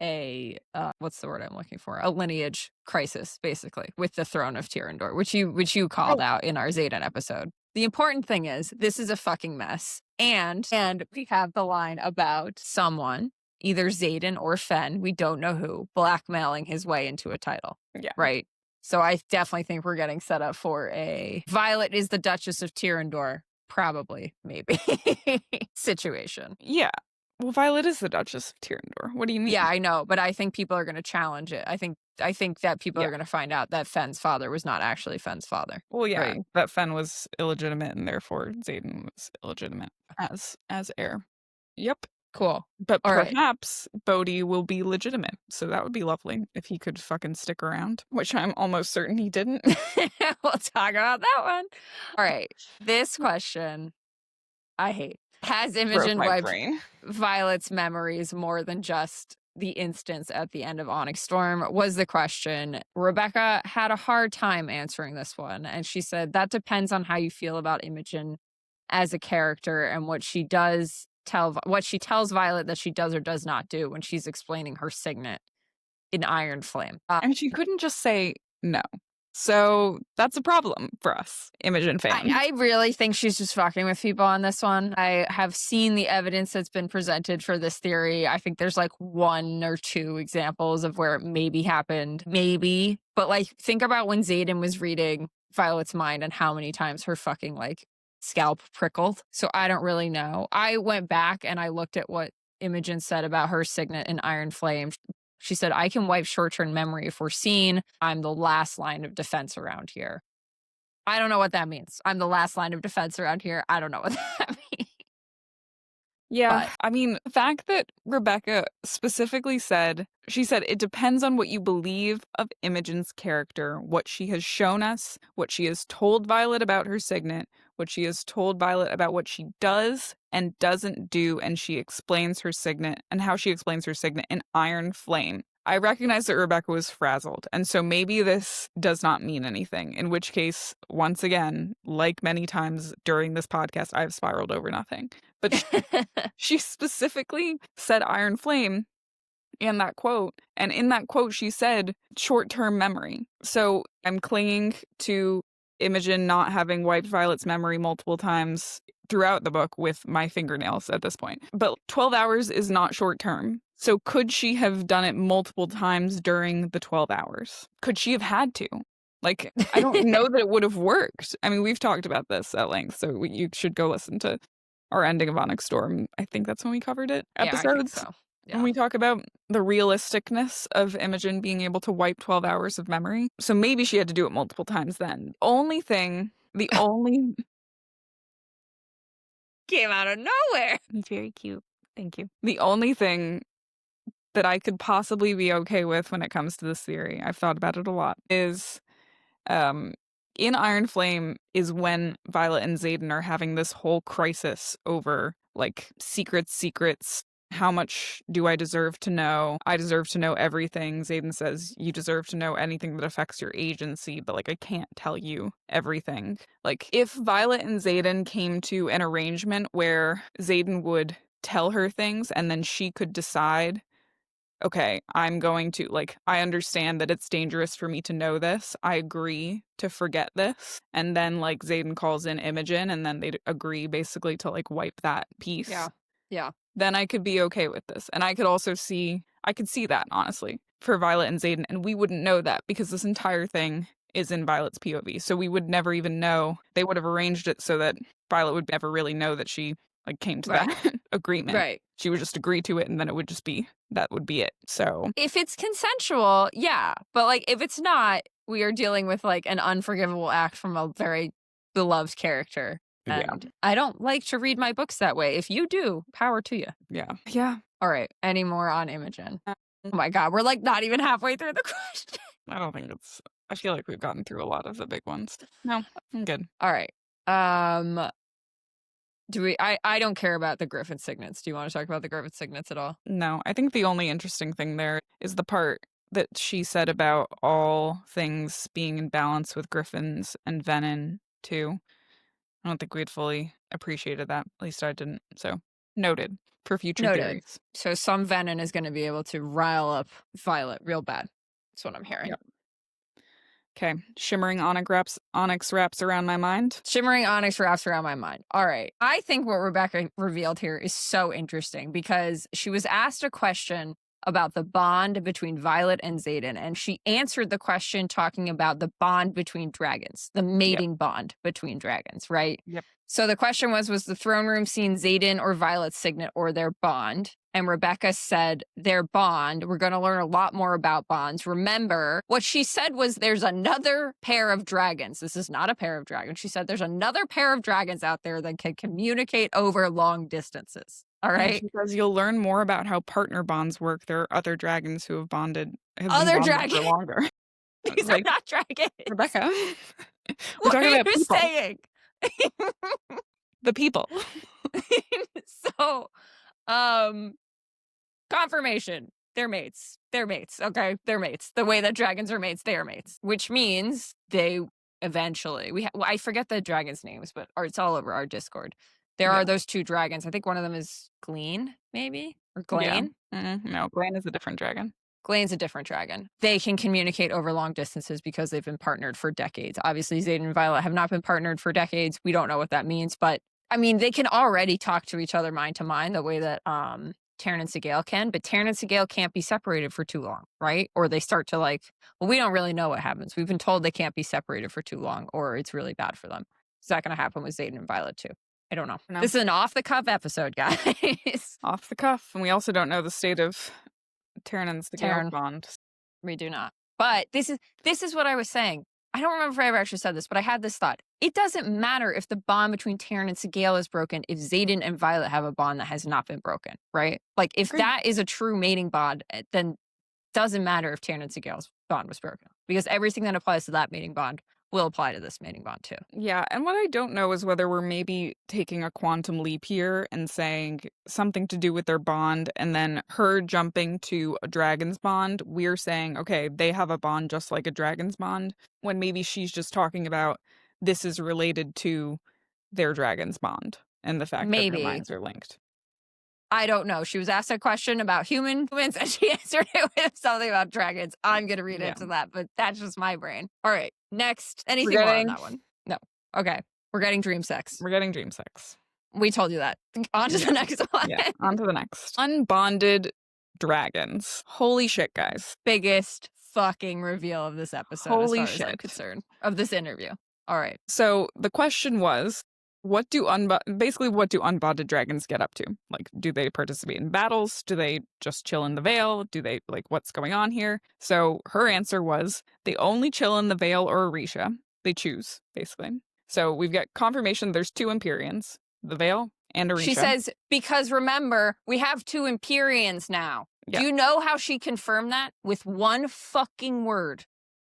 a what's the word I'm looking for? A lineage crisis, basically, with the throne of Tyrrendor, which you called out in our Xaden episode. The important thing is this is a fucking mess. And we have the line about someone, either Xaden or Fen, we don't know who, blackmailing his way into a title. Yeah. Right. So I definitely think we're getting set up for a Violet is the Duchess of Tyrrendor, probably, maybe, situation. Yeah. Well, Violet is the Duchess of Tyrrendor. What do you mean? Yeah, I know, but I think people are going to challenge it. I think that people are going to find out that Fen's father was not actually Fen's father. Well, yeah, right? that Fen was illegitimate, and therefore Xaden was illegitimate as heir. Yep. Cool. But All perhaps Bodhi will be legitimate, so that would be lovely if he could fucking stick around, which I'm almost certain he didn't. We'll talk about that one. All right. This question I hate. Has Imogen wiped Violet's memories more than just the instance at the end of Onyx Storm? Was the question. Rebecca had a hard time answering this one, and she said that depends on how you feel about Imogen as a character and what she tells Violet that she does or does not do when she's explaining her signet in Iron Flame. And she couldn't just say no. So that's a problem for us, Imogen fans. I really think she's just fucking with people on this one. I have seen the evidence that's been presented for this theory. I think there's like 1 or 2 examples of where it maybe happened. Maybe. But like, think about when Xaden was reading Violet's mind and how many times her fucking like scalp prickled. So I don't really know. I went back and I looked at what Imogen said about her signet in Iron Flame. She said, I can wipe short-term memory if we're seen. I'm the last line of defense around here. I don't know what that means. I'm the last line of defense around here. I don't know what that means. Yeah, I mean, the fact that Rebecca specifically said, she said, it depends on what you believe of Imogen's character, what she has shown us, what she has told Violet about her signet, what she has told Violet about what she does and doesn't do, and she explains her signet, and how she explains her signet in Iron Flame. I recognize that Rebecca was frazzled, and so maybe this does not mean anything, in which case, once again, like many times during this podcast, I've spiraled over nothing. But she specifically said Iron Flame in that quote, and in that quote she said short-term memory. So I'm clinging to Imogen not having wiped Violet's memory multiple times throughout the book with my fingernails at this point. But 12 hours is not short-term. So could she have done it multiple times during the 12 hours? Could she have had to? Like, I don't know that it would have worked. I mean, we've talked about this at length, so you should go listen to our ending of Onyx Storm. I think that's when we covered it. Episodes. Yeah, I think so. Yeah. When we talk about the realisticness of Imogen being able to wipe 12 hours of memory. So maybe she had to do it multiple times then. The only came out of nowhere. He's very cute. Thank you. The only thing that I could possibly be okay with when it comes to this theory, I've thought about it a lot, is in Iron Flame is when Violet and Xaden are having this whole crisis over, like, secrets. How much do I deserve to know? I deserve to know everything. Xaden says, you deserve to know anything that affects your agency, but, like, I can't tell you everything. Like, if Violet and Xaden came to an arrangement where Xaden would tell her things and then she could decide, okay, I'm going to, like, I understand that it's dangerous for me to know this. I agree to forget this. And then, like, Xaden calls in Imogen and then they agree basically to, like, wipe that piece. Yeah. Then I could be okay with this. And I could also see that, honestly, for Violet and Xaden. And we wouldn't know that because this entire thing is in Violet's POV. So we would never even know. They would have arranged it so that Violet would never really know that she, like, came to that agreement. Right. She would just agree to it and then it would just be, that would be it. So if it's consensual, yeah. But like if it's not, we are dealing with like an unforgivable act from a very beloved character. And I don't like to read my books that way. If you do, power to you. Yeah. All right. Any more on Imogen? Oh my God. We're like not even halfway through the question. I don't think I feel like we've gotten through a lot of the big ones. No, I'm good. All right. I don't care about the Griffin signets. Do you want to talk about the Griffin signets at all? No, I think the only interesting thing there is the part that she said about all things being in balance with Griffins and Venin too. I don't think we'd fully appreciated that. At least I didn't. So noted for future theories. So some Venin is going to be able to rile up Violet real bad. That's what I'm hearing. Yep. Okay. Shimmering onyx wraps around my mind. Shimmering onyx wraps around my mind. All right. I think what Rebecca revealed here is so interesting because she was asked a question about the bond between Violet and Xaden, and she answered the question talking about the bond between dragons, the mating bond between dragons, right? Yep. So the question was the throne room scene Xaden or Violet's signet or their bond? And Rebecca said their bond. We're going to learn a lot more about bonds. Remember, what she said was there's another pair of dragons. This is not a pair of dragons. She said there's another pair of dragons out there that can communicate over long distances. All right. Because you'll learn more about how partner bonds work. There are other dragons who have bonded. Other dragons for longer. These are not dragons. Rebecca. What are you saying? The people. So, confirmation. They're mates. They're mates. Okay. They're mates. The way that dragons are mates, they are mates. Which means they eventually, I forget the dragons' names, but it's all over our Discord. There are those two dragons. I think one of them is Glean, maybe? Or Glaine? Yeah. No, Glaine is a different dragon. Glaine's a different dragon. They can communicate over long distances because they've been partnered for decades. Obviously, Xaden and Violet have not been partnered for decades. We don't know what that means, but I mean, they can already talk to each other mind to mind the way that Tyrrendor and Sigale can, but Tyrrendor and Sigale can't be separated for too long, right? Or they start to we don't really know what happens. We've been told they can't be separated for too long or it's really bad for them. Is that going to happen with Xaden and Violet too? I don't know. No. This is an off-the-cuff episode, guys. Off the cuff. And we also don't know the state of Tyrrendor and Sigale bond. We do not. But this is what I was saying. I don't remember if I ever actually said this, but I had this thought. It doesn't matter if the bond between Tyrrendor and Sigale is broken if Xaden and Violet have a bond that has not been broken, right? Like, if that is a true mating bond, then it doesn't matter if Tyrrendor and Sigale's bond was broken. Because everything that applies to that mating bond will apply to this mating bond too. Yeah, and what I don't know is whether we're maybe taking a quantum leap here and saying something to do with their bond, and then her jumping to a dragon's bond, we're saying, okay, they have a bond just like a dragon's bond, when maybe she's just talking about this is related to their dragon's bond and the fact that their minds are linked. I don't know. She was asked a question about humans and she answered it with something about dragons. I'm going to read into that, but that's just my brain. All right. Next. Anything more on that one? No. Okay. We're getting dream sex. We're getting dream sex. We told you that. On to the next one. Yeah, on to the next. Unbonded dragons. Holy shit, guys. Biggest fucking reveal of this episode. Holy as far shit. As I'm concerned. Of this interview. All right. So the question was, what do unbonded dragons get up to? Like, do they participate in battles? Do they just chill in the Vale? Do they, what's going on here? So her answer was, they only chill in the Vale or Orisha. They choose, basically. So we've got confirmation there's two Empyreans, the Vale and Orisha. She says, because remember, we have two Empyreans now. Yeah. Do you know how she confirmed that? With one fucking word.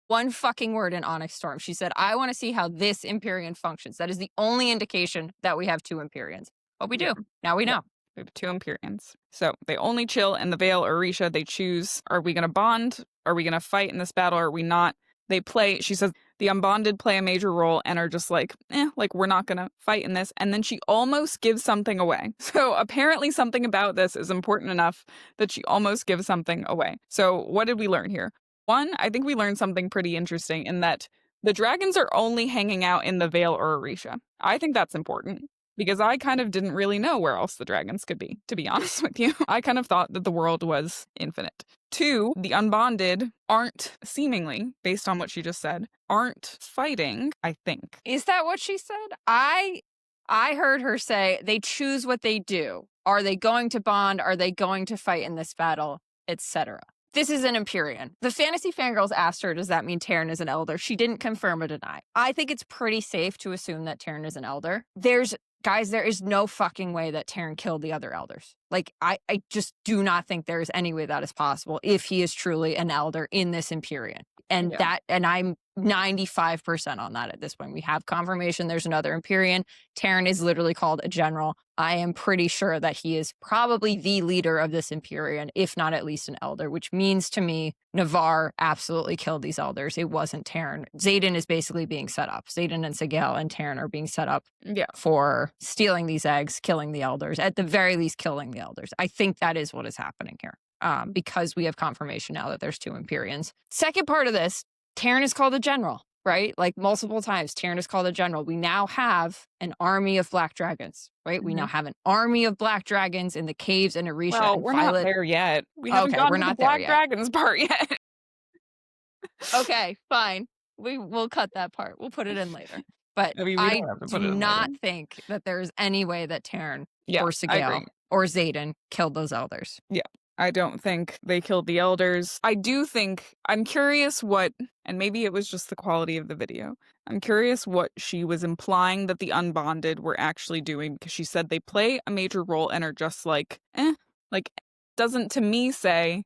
One fucking word in Onyx Storm. She said, I want to see how this Empyrean functions. That is the only indication that we have two Empyreans. But we do. Now we know. We have two Empyreans. So they only chill in the Vale or Orisha. They choose, are we going to bond? Are we going to fight in this battle? Or are we not? she says the unbonded play a major role and are just like, like we're not gonna fight in this. And then she almost gives something away. So apparently something about this is important enough that she almost gives something away. So what did we learn here? One, I think we learned something pretty interesting in that the dragons are only hanging out in the Vale or Orisha. I think that's important because I kind of didn't really know where else the dragons could be, to be honest with you. I kind of thought that the world was infinite. Two, the unbonded aren't, seemingly, based on what she just said, aren't fighting, I think. Is that what she said? I heard her say they choose what they do. Are they going to bond? Are they going to fight in this battle? Etc. This is an Empyrean. The Fantasy Fangirls asked her, does that mean Tyrrendor is an elder? She didn't confirm or deny. I think it's pretty safe to assume that Tyrrendor is an elder. Guys, there is no fucking way that Tyrrendor killed the other elders. Like, I just do not think there is any way that is possible if he is truly an elder in this Empyrean. And I'm 95% on that at this point. We have confirmation there's another Empyrean. Tyrrendor is literally called a general. I am pretty sure that he is probably the leader of this Empyrean, if not at least an elder, which means to me, Navarre absolutely killed these elders. It wasn't Tyrrendor. Xaden is basically being set up. Xaden and Sigel and Tyrrendor are being set up for stealing these eggs, killing the elders, at the very least killing the elders. I think that is what is happening here. Because we have confirmation now that there's two Empyreans. Second part of this, Tyrrendor is called a general, right? Like multiple times, Tyrrendor is called a general. We now have an army of black dragons, right? We now have an army of black dragons in the caves in Orisha Well, and we're Violet. not there yet. We haven't gotten to the black dragons part yet. Okay, fine. We'll cut that part. We'll put it in later. But I do not think that there's any way that Tyrrendor or Sigel or Xaden killed those elders. Yeah. I don't think they killed the elders. I do think, I'm curious what, and maybe it was just the quality of the video, I'm curious what she was implying that the unbonded were actually doing, because she said they play a major role and are just like, doesn't to me say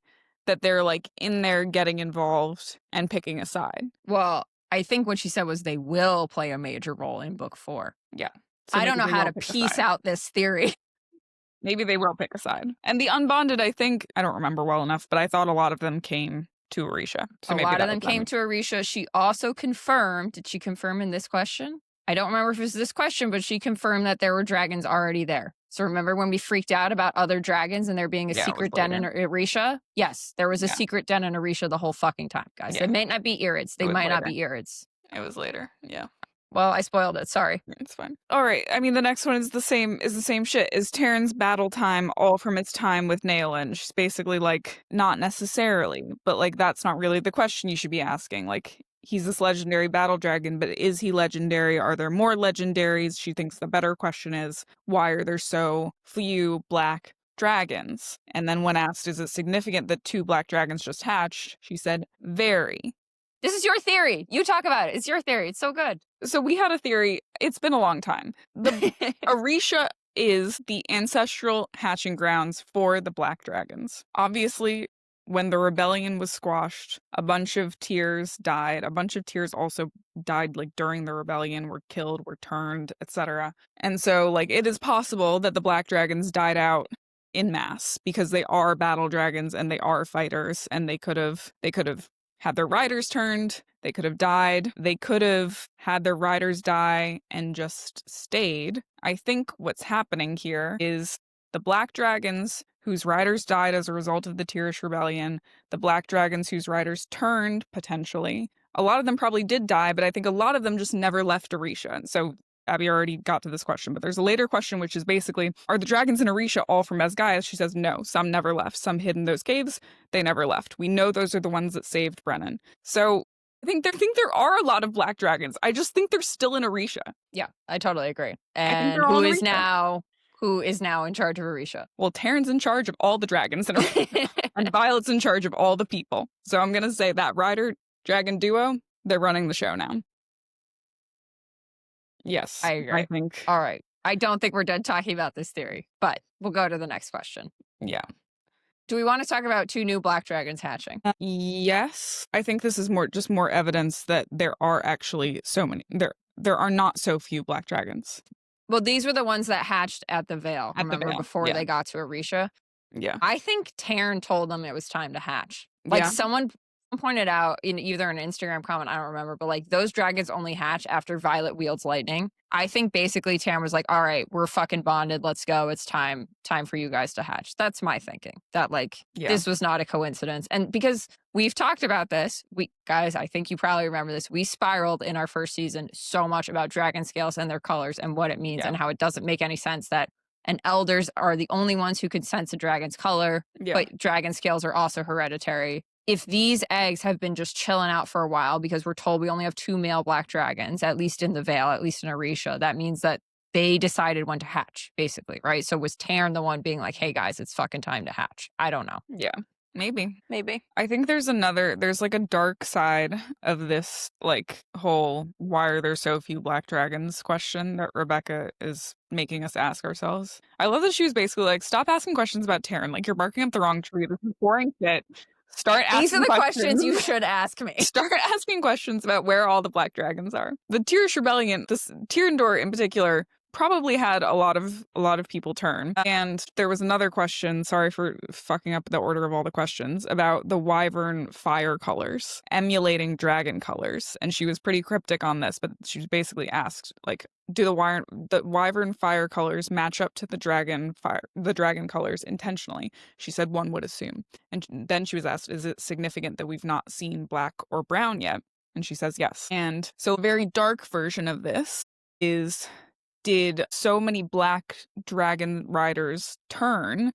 that they're like in there getting involved and picking a side. Well, I think what she said was they will play a major role in book 4. Yeah. So I don't know how to piece out this theory. Maybe they will pick a side. And the unbonded, I think, I don't remember well enough, but I thought a lot of them came to Orisha. So a lot of them came to Orisha. She also confirmed, did she confirm in this question? I don't remember if it was this question, but she confirmed that there were dragons already there. So remember when we freaked out about other dragons and there being a secret den in Orisha? Yes, there was a secret den in Orisha the whole fucking time, guys. They may not be Irids. They might not be Irids. It was later, yeah. Well, I spoiled it. Sorry. It's fine. All right. I mean, the next one is the same shit. Is Tyrrendor's battle time all from its time with Naelin? She's basically like, not necessarily, but like, that's not really the question you should be asking. Like, he's this legendary battle dragon, but is he legendary? Are there more legendaries? She thinks the better question is, why are there so few black dragons? And then when asked, is it significant that 2 black dragons just hatched? She said, very. This is your theory. You talk about it. It's your theory. It's so good. So we had a theory. It's been a long time. The Orisha is the ancestral hatching grounds for the black dragons. Obviously, when the rebellion was squashed, a bunch of Tiers died. A bunch of Tiers also died like during the rebellion, were killed, were turned, etc. And so like it is possible that the black dragons died out in mass because they are battle dragons and they are fighters, and they could have had their riders turned, they could have died, they could have had their riders die and just stayed. I think what's happening here is the black dragons whose riders died as a result of the Tierish rebellion, the black dragons whose riders turned, potentially. A lot of them probably did die, but I think a lot of them just never left Orisha. And so Abby already got to this question, but there's a later question, which is basically, are the dragons in Orisha all from Asgaias? She says no, some never left. Some hid in those caves, they never left. We know those are the ones that saved Brennan. So I think there are a lot of black dragons. I just think they're still in Orisha. Yeah, I totally agree. And who is now in charge of Orisha? Well, Tyrrendor's in charge of all the dragons in Orisha, and Violet's in charge of all the people. So I'm going to say that rider dragon duo, they're running the show now. Yes, I agree. I think. All right. I don't think we're done talking about this theory, but we'll go to the next question. Yeah. Do we want to talk about 2 new black dragons hatching? Yes. I think this is more evidence that there are actually so many. There are not so few black dragons. Well, these were the ones that hatched at the Vale, before they got to Orisha. Yeah. I think Tyrrendor told them it was time to hatch. Like someone pointed out in either an Instagram comment, I don't remember, but like those dragons only hatch after Violet wields lightning. I think basically Tam was like, all right, we're fucking bonded. Let's go. It's time for you guys to hatch. That's my thinking. That like this was not a coincidence. And because we've talked about this, guys, I think you probably remember this. We spiraled in our first season so much about dragon scales and their colors and what it means and how it doesn't make any sense that elders are the only ones who can sense a dragon's color, but dragon scales are also hereditary. If these eggs have been just chilling out for a while because we're told we only have 2 male black dragons, at least in the Vale, at least in Orisha, that means that they decided when to hatch, basically, right? So was Taryn the one being like, hey guys, it's fucking time to hatch? I don't know. Yeah. Maybe. I think there's like a dark side of this, like, whole why are there so few black dragons question that Rebecca is making us ask ourselves. I love that she was basically like, stop asking questions about Taryn. Like, you're barking up the wrong tree. This is boring shit. Start asking These are the questions you should ask me. Start asking questions about where all the black dragons are. The Tyrrendor Rebellion, this Tyrrendor in particular, probably had a lot of people turn. And there was another question, sorry for fucking up the order of all the questions, about the wyvern fire colors emulating dragon colors. And she was pretty cryptic on this, but she was basically asked, like, do the wyvern fire colors match up to the dragon colors intentionally? She said one would assume. And then she was asked, is it significant that we've not seen black or brown yet? And she says yes. And so a very dark version of this is, did so many black dragon riders turn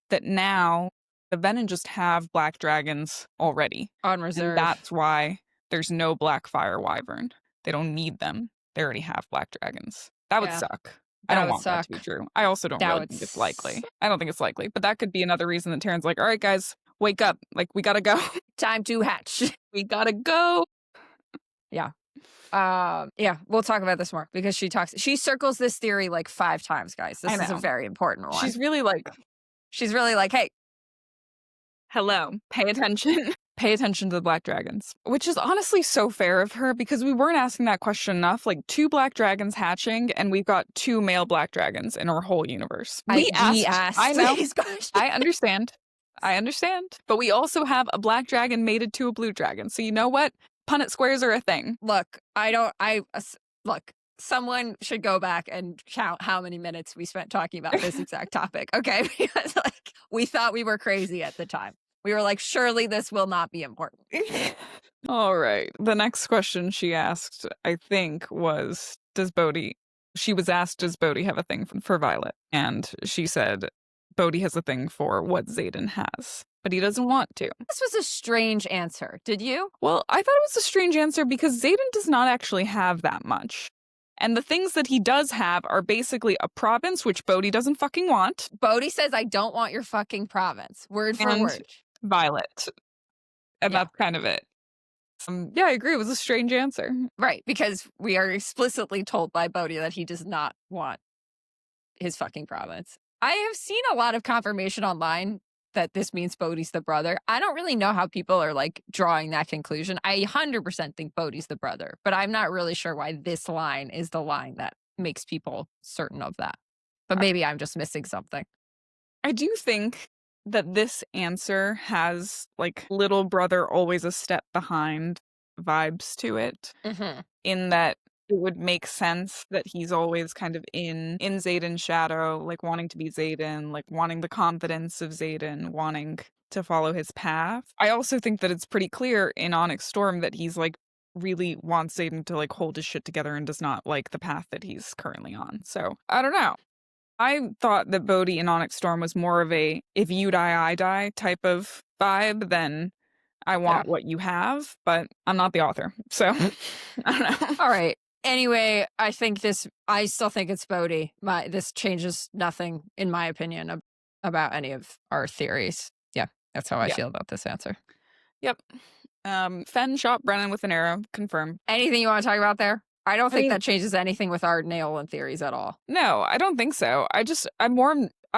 that now the Venin just have black dragons already on reserve? And that's why there's no black fire wyvern. They don't need them. They already have black dragons. That would suck. I don't want that to be true. I also don't really think it's likely. I don't think it's likely. But that could be another reason that Taryn's like, all right, guys, wake up. Like, we gotta go. Time to hatch. We gotta go. Yeah. We'll talk about this more because she circles this theory like 5 times, guys. This is a very important one. She's really like, hey, hello, pay attention. Pay attention to the black dragons, which is honestly so fair of her because we weren't asking that question enough. Like 2 black dragons hatching, and we've got 2 male black dragons in our whole universe. We asked. I know. I understand. But we also have a black dragon mated to a blue dragon. So you know what? Punnett squares are a thing. Look, someone should go back and count how many minutes we spent talking about this exact topic, okay? Because like we thought we were crazy at the time. We were like, surely this will not be important. All right. The next question she asked, I think, was, she was asked, does Bodhi have a thing for Violet? And she said, Bodhi has a thing for what Xaden has, but he doesn't want to. This was a strange answer. Did you? Well, I thought it was a strange answer because Xaden does not actually have that much. And the things that he does have are basically a province, which Bodhi doesn't fucking want. Bodhi says, I don't want your fucking province. Word for word. Violet. And that's kind of it. I agree. It was a strange answer. Right, because we are explicitly told by Bodhi that he does not want his fucking province. I have seen a lot of confirmation online that this means Bodhi's the brother. I don't really know how people are like drawing that conclusion. I 100% think Bodhi's the brother, but I'm not really sure why this line is the line that makes people certain of that. But maybe I'm just missing something. I do think that this answer has like little brother always a step behind vibes to it, in that it would make sense that he's always kind of in Xaden's shadow, like wanting to be Xaden, like wanting the confidence of Xaden, wanting to follow his path. I also think that it's pretty clear in Onyx Storm that he's like really wants Xaden to like hold his shit together and does not like the path that he's currently on. So I don't know. I thought that Bodhi in Onyx Storm was more of a if you die, I die type of vibe than I want what you have, but I'm not the author. So I don't know. All right. Anyway, I still think it's Bodhi. This changes nothing, in my opinion, about any of our theories. Yeah, that's how I feel about this answer. Yep. Fen shot Brennan with an arrow. Confirmed. Anything you want to talk about there? I don't think that changes anything with our Naolan theories at all. No, I don't think so. I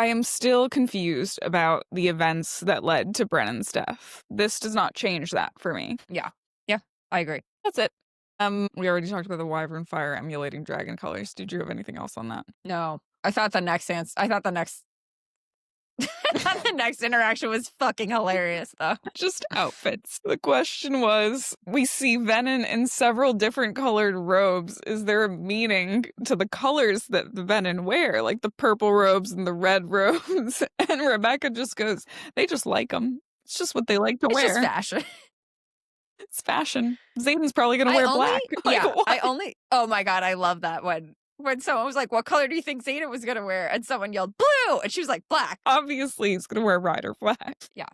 am still confused about the events that led to Brennan's death. This does not change that for me. Yeah, I agree. That's it. We already talked about the wyvern fire emulating dragon colors. Did you have anything else on that? No. I thought the next The next interaction was fucking hilarious, though. Just outfits. The question was, we see Venin in several different colored robes. Is there a meaning to the colors that the Venin wear? Like the purple robes and the red robes? And Rebecca just goes, they just like them. It's just what they like to It's wear. just fashion. It's fashion. Xaden's probably going to wear black. Oh my God, I love that when someone was like, what color do you think Xaden was going to wear? And someone yelled, blue! And she was like, black. Obviously, he's going to wear Rider black. Yeah.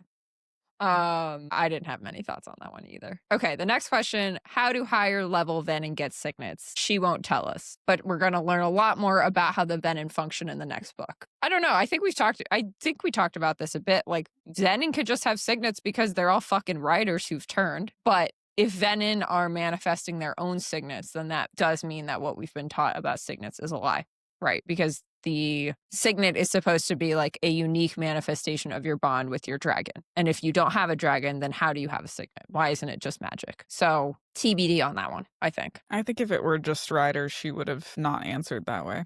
I didn't have many thoughts on that one either. Okay, the next question, how do higher level Venin get signets? She won't tell us, but we're going to learn a lot more about how the Venin function in the next book. I don't know. I think we talked about this a bit. Like, Venin could just have signets because they're all fucking riders who've turned. But if Venin are manifesting their own signets, then that does mean that what we've been taught about signets is a lie, right? Because the signet is supposed to be like a unique manifestation of your bond with your dragon. And if you don't have a dragon, then how do you have a signet? Why isn't it just magic? So TBD on that one, I think. I think if it were just riders, she would have not answered that way.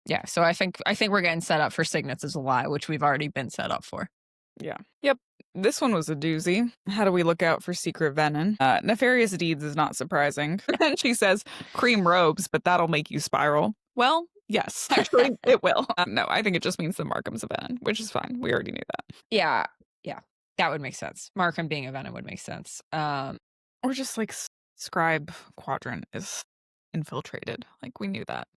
Yeah, so I think we're getting set up for signets as a lie, which we've already been set up for. Yeah. Yep. This one was a doozy. How do we look out for secret Venin? Nefarious deeds is not surprising. And she says, cream robes, but that'll make you spiral. Well, yes, actually, it will. No, I think it just means the Markham's a Venin, which is fine. We already knew that. Yeah. That would make sense. Markham being a Venin would make sense. Or just like Scribe Quadrant is infiltrated. Like, we knew that.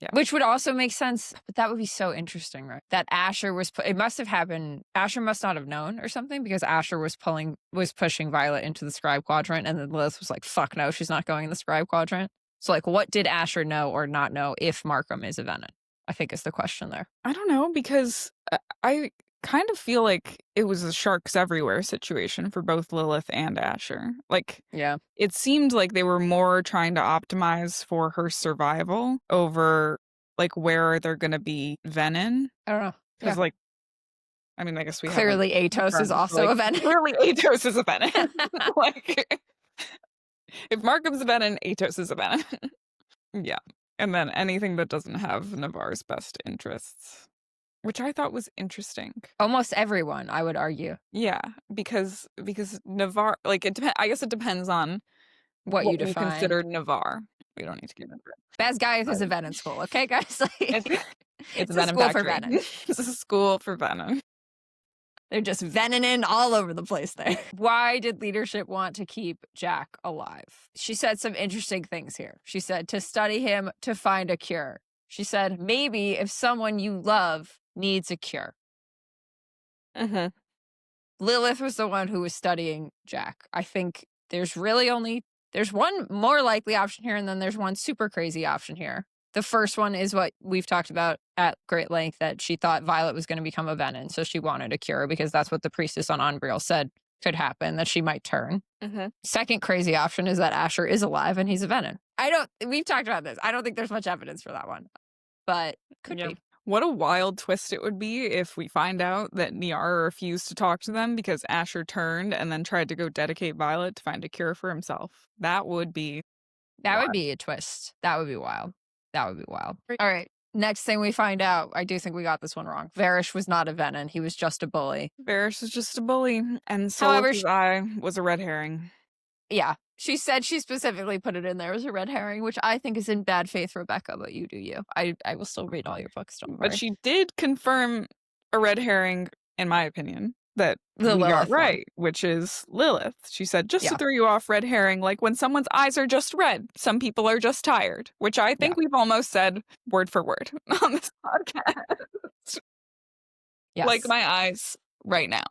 Yeah. Which would also make sense, but that would be so interesting, right? That Asher it must have happened, Asher must not have known or something, because Asher was pushing Violet into the Scribe Quadrant, and then Lilith was like, fuck no, she's not going in the Scribe Quadrant. So, like, what did Asher know or not know if Markham is a Venin? I think is the question there. I don't know, because I kind of feel like it was a sharks everywhere situation for both Lilith and Asher. Like, yeah, it seemed like they were more trying to optimize for her survival over, like, where they're going to be Venin. I don't know. Because, like, I mean, I guess we clearly Atos is also a Venin. Clearly Atos is a Venin. Like, if Markham's a Venin, Atos is a Venin. Yeah. And then anything that doesn't have Navarre's best interests, which I thought was interesting. Almost everyone, I would argue. Yeah, because Navarre, like, I guess it depends on what you define. We consider Navarre. We don't need to get into it. Basgaiath is a Venin school, okay, guys? Like, it's a Venin school factory. for Venin. It's a school for Venin. They're just Veninin all over the place there. Why did leadership want to keep Jack alive? She said some interesting things here. She said to study him to find a cure. She said maybe if someone you love needs a cure. Mm-hmm. Lilith was the one who was studying Jack. I think there's one more likely option here, and then there's one super crazy option here. The first one is what we've talked about at great length, that she thought Violet was going to become a Venin, so she wanted a cure because that's what the priestess on Unreal said could happen, that she might turn. Mm-hmm. Second crazy option is that Asher is alive and he's a Venin. We've talked about this. I don't think there's much evidence for that one, but could be. What a wild twist it would be if we find out that Niara refused to talk to them because Asher turned and then tried to go dedicate Violet to find a cure for himself. That would be would be a twist. That would be wild. All right. Next thing we find out, I do think we got this one wrong. Varish was not a Venin. He was just a bully. Varish was just a bully. And Sol's eye was a red herring. Yeah. She said she specifically put it in there as a red herring, which I think is in bad faith, Rebecca, but you do you. I will still read all your books, don't worry. But she did confirm a red herring, in my opinion, that we got right, which is Lilith. She said, just to throw you off, red herring, like when someone's eyes are just red, some people are just tired, which I think we've almost said word for word on this podcast. Yes. Like my eyes right now.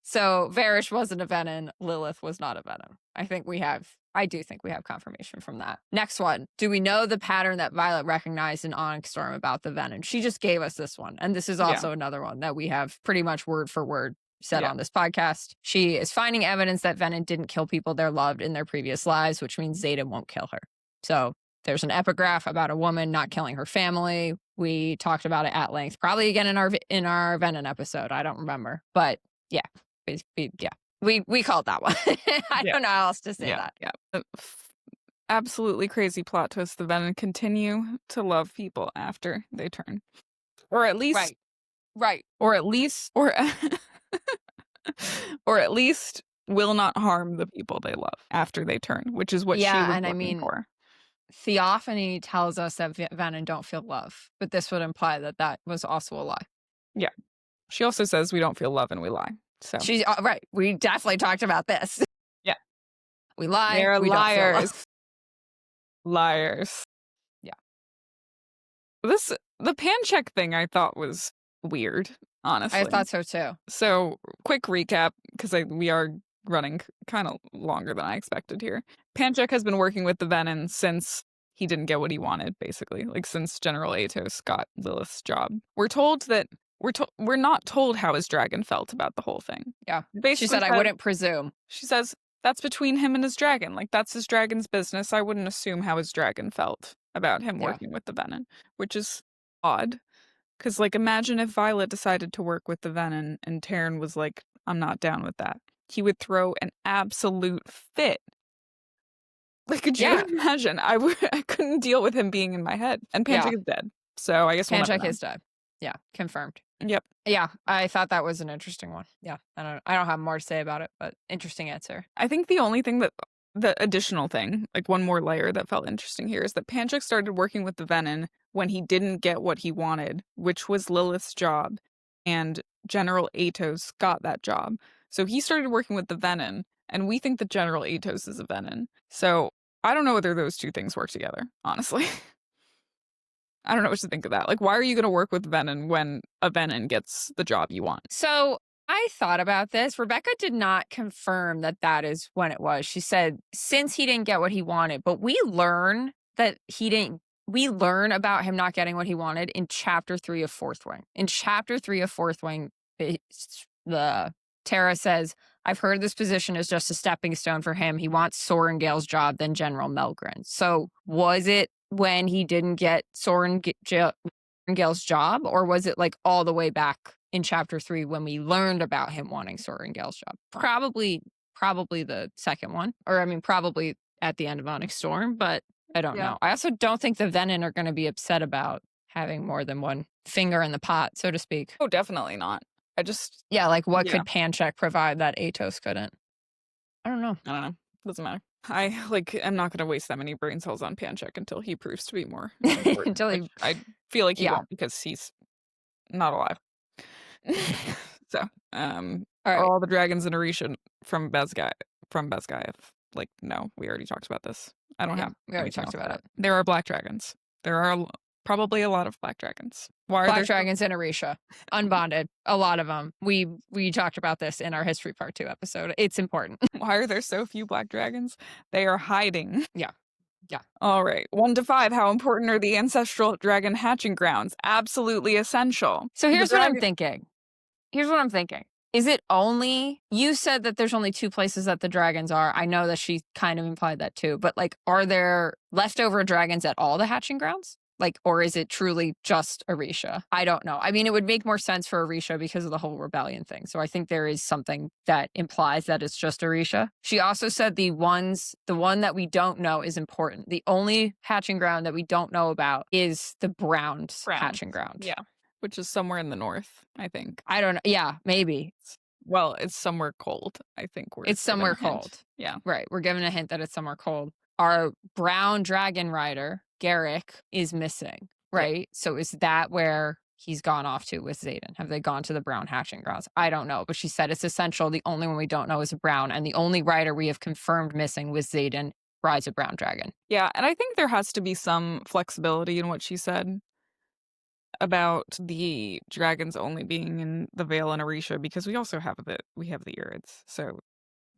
So Varish wasn't a Venin. Lilith was not a Venin. I do think we have confirmation from that. Next one. Do we know the pattern that Violet recognized in Onyx Storm about the Venin? She just gave us this one. And this is also another one that we have pretty much word for word said on this podcast. She is finding evidence that Venin didn't kill people they loved in their previous lives, which means Xaden won't kill her. So there's an epigraph about a woman not killing her family. We talked about it at length, probably again in our Venin episode. I don't remember. But yeah. We called that one. I don't know how else to say that. Yeah. Absolutely crazy plot twist. The Venin continue to love people after they turn. Or at least Right. or at least or or at least will not harm the people they love after they turn, which is what she Yeah, was and I looking mean, for. Theophany tells us that Venin don't feel love, but this would imply that that was also a lie. Yeah. She also says we don't feel love and we lie. So She's right. We definitely talked about this. Yeah. We lie. They're we don't feel love. liars. Liars. Yeah. The Panchek thing I thought was weird, honestly. I thought so too. So, quick recap, because we are running kind of longer than I expected here. Panchek has been working with the Venin since he didn't get what he wanted, basically. Like, since General Atos got Lilith's job. We're told that we're not told how his dragon felt about the whole thing. Yeah. Basically She said, I wouldn't presume. She says, that's between him and his dragon. Like, that's his dragon's business. I wouldn't assume how his dragon felt about him working with the Venin, which is odd. Because, like, imagine if Violet decided to work with the Venin and Tyrrendor was like, I'm not down with that. He would throw an absolute fit. Like, could you imagine? I couldn't deal with him being in my head. And Panchek is dead. So I guess Panchek is dead. Yeah, confirmed. Yep. Yeah, I thought that was an interesting one. Yeah, I don't have more to say about it, but interesting answer. I think the only thing the additional thing, like one more layer that felt interesting here, is that Panchek started working with the Venin when he didn't get what he wanted, which was Lilith's job, and General Atos got that job. So he started working with the Venin, and we think that General Atos is a Venin. So I don't know whether those two things work together, honestly. I don't know what to think of that. Like, why are you going to work with Venin when a Venin gets the job you want? So I thought about this. Rebecca did not confirm that that is when it was. She said, since he didn't get what he wanted, but we learn that he didn't. We learn about him not getting what he wanted in chapter 3 of Fourth Wing. In chapter 3 of Fourth Wing, the Tara says, I've heard this position is just a stepping stone for him. He wants Sorengale's job than General Melgren. So was it when he didn't get Sorengale's job, or was it like all the way back in chapter 3 when we learned about him wanting Sorengale's job? Probably the second one, or I mean, probably at the end of Onyx Storm, but I don't know. I also don't think the Venin are going to be upset about having more than one finger in the pot, so to speak. Oh, definitely not. Like what could Panchek provide that Atos couldn't? I don't know. Doesn't matter. I'm not going to waste that many brain cells on Panchek until he proves to be more important. I feel like he won't, because he's not alive. So, all the dragons in Orisha from Bezgaev. Like, no, we already talked about this. I don't have. We already talked about it. There are black dragons. There are probably a lot of black dragons. Why are black there dragons in Orisha? Unbonded. A lot of them. We talked about this in our History Part 2 episode. It's important. Why are there so few black dragons? They are hiding. Yeah. All right. 1 to 5. How important are the ancestral dragon hatching grounds? Absolutely essential. So here's what I'm thinking. Is it only, you said that there's only 2 places that the dragons are. I know that she kind of implied that too, but like, are there leftover dragons at all the hatching grounds? Like, or is it truly just Orisha? I don't know. I mean, it would make more sense for Orisha because of the whole rebellion thing. So I think there is something that implies that it's just Orisha. She also said the one that we don't know is important. The only hatching ground that we don't know about is the brown hatching ground. Yeah. Which is somewhere in the north, I think. I don't know. Yeah, maybe. Well, it's somewhere cold, I think. It's somewhere cold. Yeah. Right. We're given a hint that it's somewhere cold. Our brown dragon rider, Garrick, is missing, right? Yeah. So is that where he's gone off to with Xaden? Have they gone to the brown hatching grounds? I don't know. But she said it's essential. The only one we don't know is a brown. And the only rider we have confirmed missing was Xaden, rides a brown dragon. Yeah. And I think there has to be some flexibility in what she said about the dragons only being in the Vale and Orisha, because we also have the Irids. So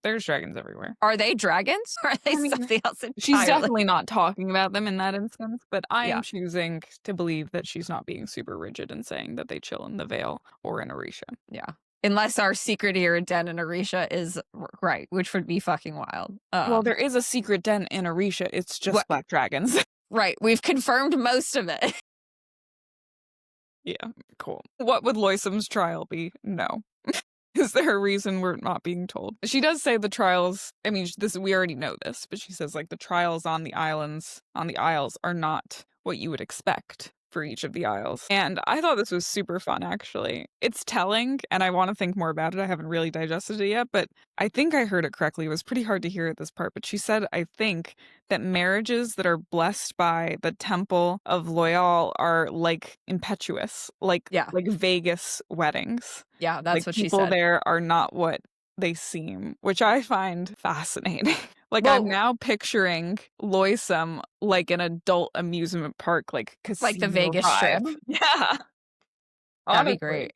there's dragons everywhere. Are they dragons? Or are they something else entirely? She's definitely not talking about them in that instance, but I am choosing to believe that she's not being super rigid and saying that they chill in the Vale or in Orisha. Yeah. Unless our secret Irid den in Orisha is right, which would be fucking wild. Well, there is a secret den in Orisha. It's just black dragons. Right. We've confirmed most of it. Yeah, cool. What would Loisam's trial be? No. Is there a reason we're not being told? She does say the trials, I mean, we already know this, but she says, like, the trials on the isles are not what you would expect for each of the isles. And I thought this was super fun, actually. It's telling, and I want to think more about it. I haven't really digested it yet, but I think I heard it correctly. It was pretty hard to hear at this part, but she said, I think, that marriages that are blessed by the Temple of Loyal are like impetuous, like Vegas weddings. Yeah, that's like what she people said. there are not what they seem, which I find fascinating. Like, Well, I'm now picturing Loisum like an adult amusement park, like casino like the Vegas Strip. vibe. Yeah. That'd be Honestly. great.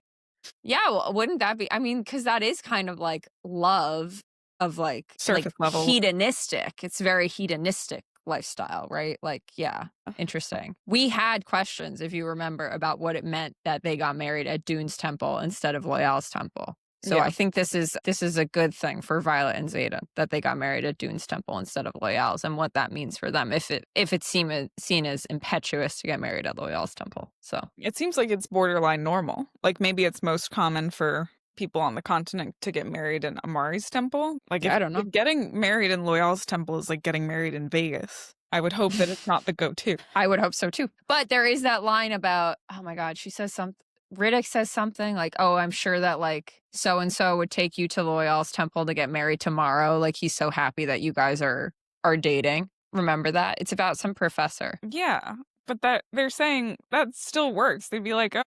Yeah, well, wouldn't that be? I mean, because that is kind of like love of like Surface level. hedonistic. It's very hedonistic lifestyle, right? Like, yeah, interesting. We had questions, if you remember, about what it meant that they got married at Dune's temple instead of Loyal's temple. So I think this is a good thing for Violet and Xaden that they got married at Dune's temple instead of Loyal's, and what that means for them if it's seen as impetuous to get married at Loyal's temple. So it seems like it's borderline normal. Like, maybe it's most common for people on the continent to get married in Amari's temple. Like, I don't know. If getting married in Loyal's temple is like getting married in Vegas, I would hope that it's not the go-to. I would hope so too. But there is that line about, oh my God, she says something. Riddick says something like, oh, I'm sure that like so-and-so would take you to Loyal's temple to get married tomorrow. Like, he's so happy that you guys are dating. Remember that? It's about some professor. Yeah, but that they're saying that still works. They'd be like, oh,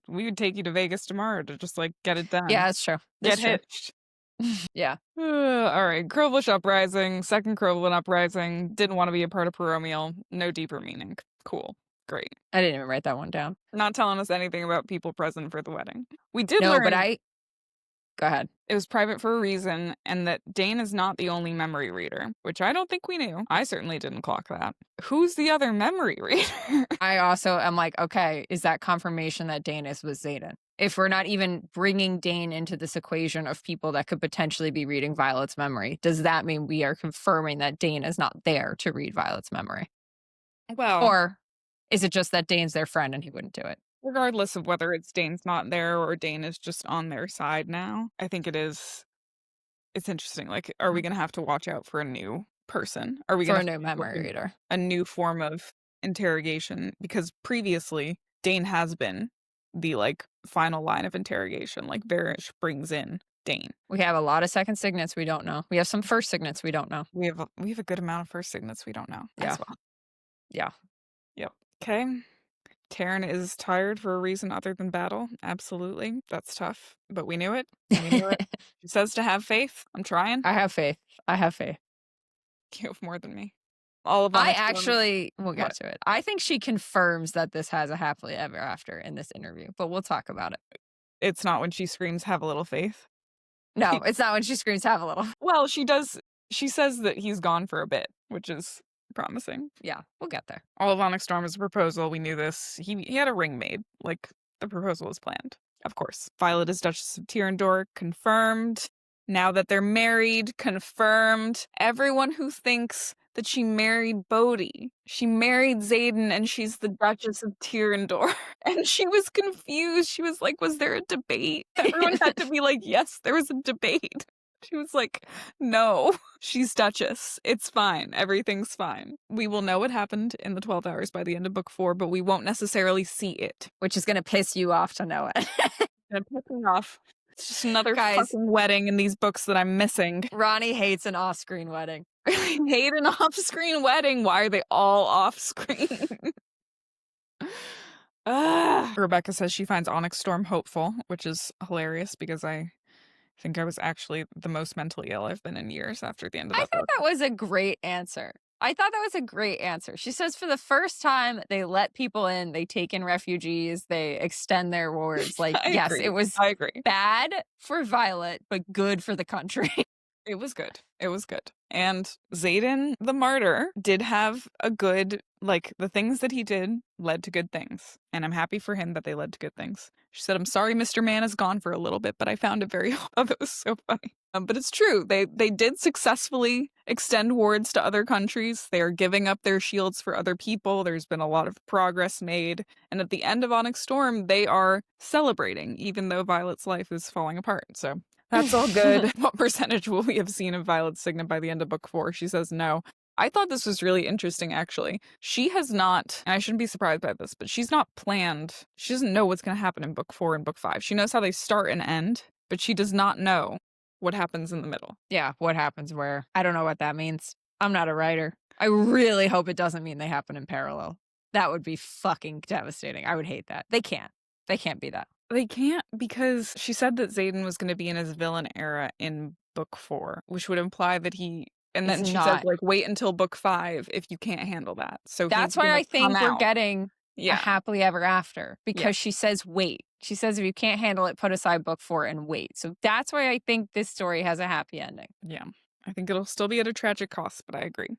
we would take you to Vegas tomorrow to just like get it done. Yeah, that's true. Get hitched. Yeah. All right. Crowlish Uprising, second Crowlin Uprising. Didn't want to be a part of Paromial. No deeper meaning. Cool. Great. I didn't even write that one down. Not telling us anything about people present for the wedding. We did No, learn. but go ahead. It was private for a reason, and that Dane is not the only memory reader, which I don't think we knew. I certainly didn't clock that. Who's the other memory reader? I also am like, okay, is that confirmation that Dane is with Xaden? If we're not even bringing Dane into this equation of people that could potentially be reading Violet's memory, does that mean we are confirming that Dane is not there to read Violet's memory? Well, or is it just that Dane's their friend and he wouldn't do it? Regardless of whether it's Dane's not there or Dane is just on their side now, I think it's interesting. Like, are we going to have to watch out for a new person? Are we going to a new memory reader? A new form of interrogation? Because previously, Dane has been the like final line of interrogation. Like, Varish brings in Dane. We have a lot of second signets we don't know. We have some first signets we don't know. We have a good amount of first signets we don't know as well. Yeah. Yep. Okay. Taryn is tired for a reason other than battle. Absolutely. That's tough. But we knew it. She says to have faith. I'm trying. I have faith. You have more than me. We'll get to it. I think she confirms that this has a happily ever after in this interview, but we'll talk about it. It's not when she screams, have a little faith. No, it's not when she screams, have a little. Well, she does. She says that he's gone for a bit, which is promising. Yeah, we'll get there. All of Onyx Storm is a proposal. We knew this. He had a ring made. Like, the proposal was planned. Of course. Violet is Duchess of Tyrrendor. Confirmed. Now that they're married. Confirmed. Everyone who thinks that she married Bodhi. She married Xaden and she's the Duchess of Tyrrendor. And she was confused. She was like, was there a debate? Everyone had to be like, yes, there was a debate. She was like, no, she's Duchess. It's fine. Everything's fine. We will know what happened in the 12 hours by the end of book 4, but we won't necessarily see it. Which is going to piss you off to know it. Gonna piss me off. It's just another fucking wedding in these books that I'm missing. Ronnie hates an off-screen wedding. I hate an off-screen wedding. Why are they all off-screen? Rebecca says she finds Onyx Storm hopeful, which is hilarious because I think I was actually the most mentally ill I've been in years after the end of that book. That was a great answer. She says for the first time, they let people in, they take in refugees, they extend their wards. Like, yes, agree. It was I agree. Bad for Violet, but good for the country. It was good. It was good. And Xaden, the martyr, did have a good, like, the things that he did led to good things. And I'm happy for him that they led to good things. She said, I'm sorry Mr. Man is gone for a little bit, but I found it very, oh, that was so funny. But it's true. They did successfully extend wards to other countries. They are giving up their shields for other people. There's been a lot of progress made. And at the end of Onyx Storm, they are celebrating, even though Violet's life is falling apart. So that's all good. What percentage will we have seen of Violet's signet by the end of book 4? She says no. I thought this was really interesting, actually. She has not, and I shouldn't be surprised by this, but she's not planned. She doesn't know what's going to happen in book 4 and book 5. She knows how they start and end, but she does not know what happens in the middle. Yeah, what happens where? I don't know what that means. I'm not a writer. I really hope it doesn't mean they happen in parallel. That would be fucking devastating. I would hate that. They can't. They can't be that. They can't, because she said that Xaden was going to be in his villain era in book 4, which would imply that he. And then He's she not. said, like, wait until book 5 if you can't handle that. So That's he's why gonna I think come we're out. getting a happily ever after, because she says wait. She says if you can't handle it, put aside book 4 and wait. So that's why I think this story has a happy ending. Yeah. I think it'll still be at a tragic cost, but I agree.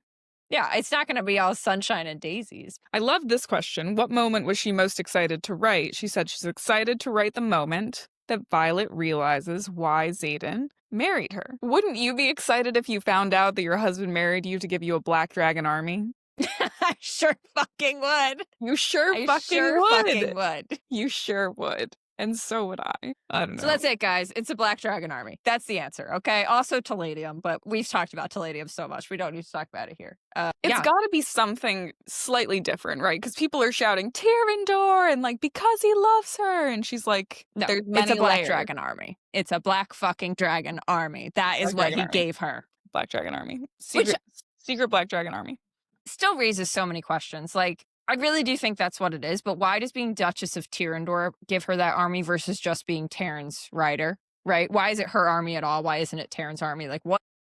Yeah, it's not going to be all sunshine and daisies. I love this question. What moment was she most excited to write? She said she's excited to write the moment that Violet realizes why Xaden married her. Wouldn't you be excited if you found out that your husband married you to give you a black dragon army? I sure fucking would. You sure I fucking sure would. fucking would. You sure would. And so would I. I don't know. So that's it, guys. It's a black dragon army. That's the answer, okay? Also Talladium, but we've talked about Talladium so much. We don't need to talk about it here. It's got to be something slightly different, right? Because people are shouting Tyrrendor and like because he loves her, and she's like, no, there's many it's a black layers. dragon army. It's a black fucking dragon army. That is what he gave her. Black dragon army, secret black dragon army. Still raises so many questions. Like, I really do think that's what it is. But why does being Duchess of Tyrrendor give her that army versus just being Terran's rider? Right? Why is it her army at all? Why isn't it Terran's army? Like,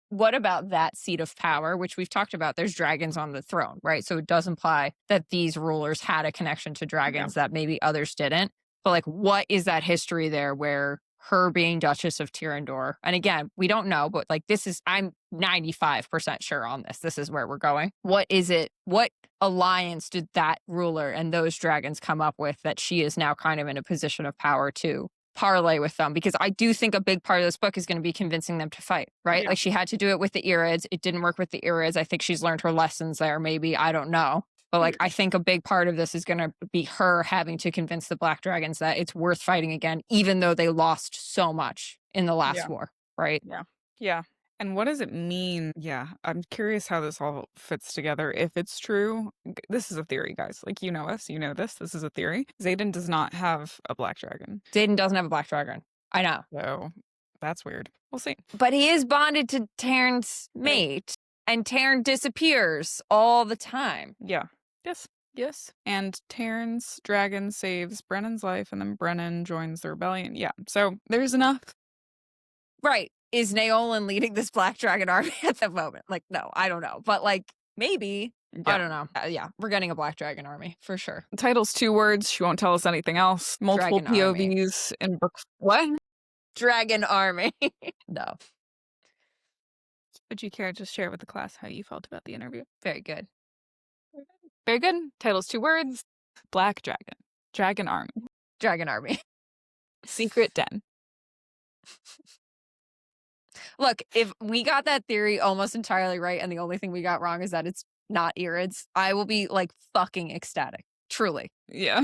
what about that seat of power, which we've talked about? There's dragons on the throne, right? So it does imply that these rulers had a connection to dragons that maybe others didn't. But like, what is that history there where her being Duchess of Tyrrendor? And again, we don't know, but like I'm 95% sure on this. This is where we're going. What is it? What alliance did that ruler and those dragons come up with that she is now kind of in a position of power to parlay with them? Because I do think a big part of this book is going to be convincing them to fight, right? Like she had to do it with the Irids. It didn't work with the Irids. I think she's learned her lessons there. Maybe, I don't know. But like, I think a big part of this is going to be her having to convince the Black Dragons that it's worth fighting again, even though they lost so much in the last war, right? Yeah. And what does it mean? Yeah, I'm curious how this all fits together. If it's true, this is a theory, guys. Like, you know us, you know this. This is a theory. Xaden does not have a black dragon. Xaden doesn't have a black dragon. I know. So that's weird. We'll see. But he is bonded to Terran's mate, and Terran disappears all the time. Yeah. Yes. And Terran's dragon saves Brennan's life, and then Brennan joins the rebellion. Yeah. So there's enough. Right. Is Naolan leading this black dragon army at the moment? Like, no, I don't know. But like, maybe. Yeah. I don't know. Yeah, we're getting a black dragon army for sure. The title's 2 words. She won't tell us anything else. Multiple Dragon POVs in books. What? Dragon army. No. Would you care to share with the class how you felt about the interview? Very good. Very good. Title's 2 words. Black dragon. Dragon army. Dragon army. Secret den. Look, if we got that theory almost entirely right and the only thing we got wrong is that it's not Irids, I will be like fucking ecstatic. Truly. Yeah.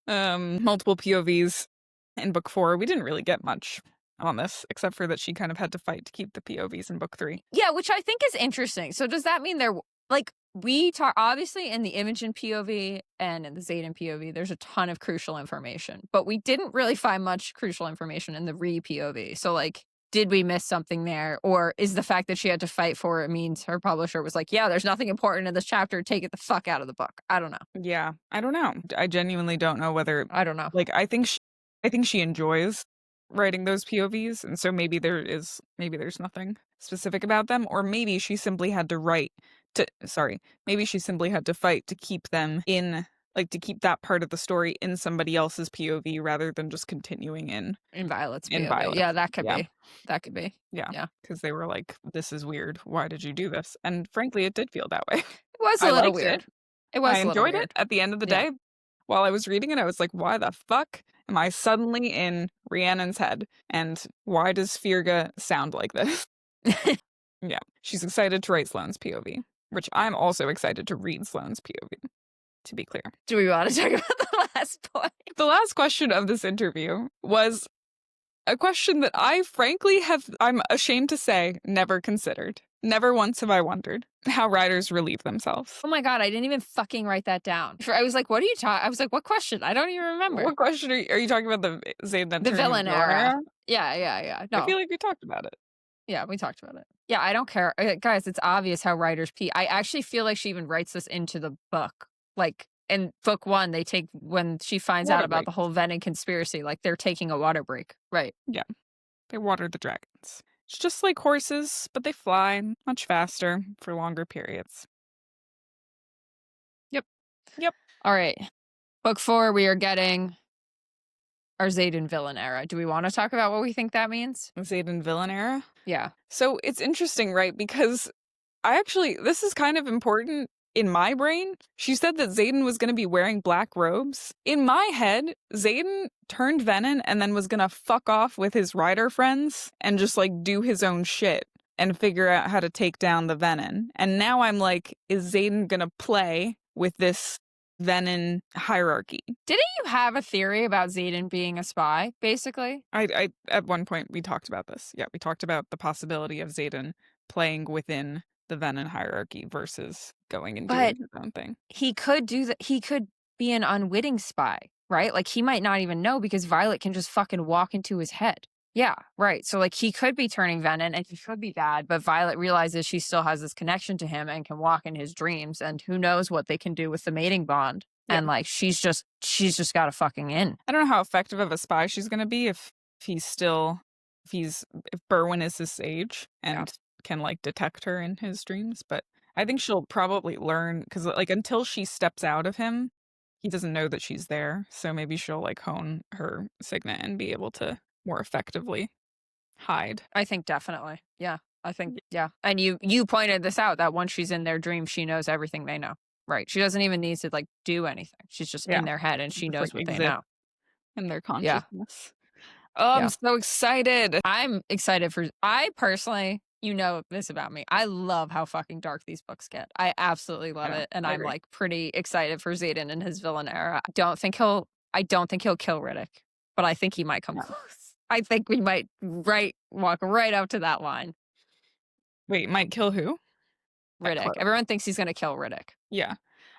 Multiple POVs in book 4. We didn't really get much on this, except for that she kind of had to fight to keep the POVs in book 3. Yeah, which I think is interesting. So does that mean like, we talk, obviously in the Imogen POV and in the Xaden POV, there's a ton of crucial information, but we didn't really find much crucial information in the POV. So like, did we miss something there? Or is the fact that she had to fight for it means her publisher was like, yeah, there's nothing important in this chapter. Take it the fuck out of the book. I don't know. Yeah, I don't know. I genuinely don't know whether. I don't know. Like, I think she enjoys writing those POVs, and so maybe there's nothing specific about them, or maybe she simply had to fight to keep them in, like, to keep that part of the story in somebody else's POV rather than just continuing in Violet's POV. Violet. Yeah, that could be. That could be. Yeah. Because they were like, this is weird. Why did you do this? And frankly, it did feel that way. It was a little weird. It was. I enjoyed it at the end of the day. While I was reading it, I was like, why the fuck am I suddenly in Rhiannon's head? And why does Firga sound like this? Yeah. She's excited to write Sloane's POV, which I'm also excited to read Sloane's POV, to be clear. Do we want to talk about the last point? The last question of this interview was a question that I frankly I'm ashamed to say, never considered. Never once have I wondered how writers relieve themselves. Oh my God, I didn't even fucking write that down. I was like, what are you talking? I was like, what question? I don't even remember. What question are you talking about? The Xaden and The villain era. era? Yeah. No. I feel like we talked about it. Yeah, we talked about it. Yeah, I don't care. Guys, it's obvious how writers pee. I actually feel like she even writes this into the book. Like in book 1, they take, when she finds out about the whole Venin conspiracy, like they're taking a water break. Right. Yeah. They water the dragons. It's just like horses, but they fly much faster for longer periods. Yep. All right. Book 4, we are getting our Xaden villain era. Do we want to talk about what we think that means? Xaden villain era? Yeah. So it's interesting, right? Because this is kind of important in my brain. She said that Xaden was going to be wearing black robes. In my head, Xaden turned Venin and then was going to fuck off with his rider friends and just like do his own shit and figure out how to take down the Venin. And now I'm like, is Xaden going to play with this Venin hierarchy? Didn't you have a theory about Xaden being a spy, basically? I at one point we talked about this. Yeah, we talked about the possibility of Xaden playing within the Venin hierarchy versus going and doing his own thing. He could do that. He could be an unwitting spy, right? Like he might not even know because Violet can just fucking walk into his head. Yeah, right. So like he could be turning Venin and he could be bad, but Violet realizes she still has this connection to him and can walk in his dreams, and who knows what they can do with the mating bond. Yeah. And like she's just got a fucking in. I don't know how effective of a spy she's gonna be if Berwyn is his sage and can like detect her in his dreams, but I think she'll probably learn, because like until she steps out of him, he doesn't know that she's there. So maybe she'll like hone her signet and be able to more effectively hide. I think definitely. Yeah. I think, yeah. And you pointed this out, that once she's in their dream, she knows everything they know. Right. She doesn't even need to like do anything. She's just in their head and she knows what they know. In their consciousness. Oh, I'm so excited. I'm excited I personally, you know this about me, I love how fucking dark these books get. I absolutely love it. And I'm like pretty excited for Xaden and his villain era. I don't think he'll kill Riddick, but I think he might come close. I think we might walk right up to that line. Wait, might kill who? Riddick. Everyone thinks he's going to kill Riddick. Yeah.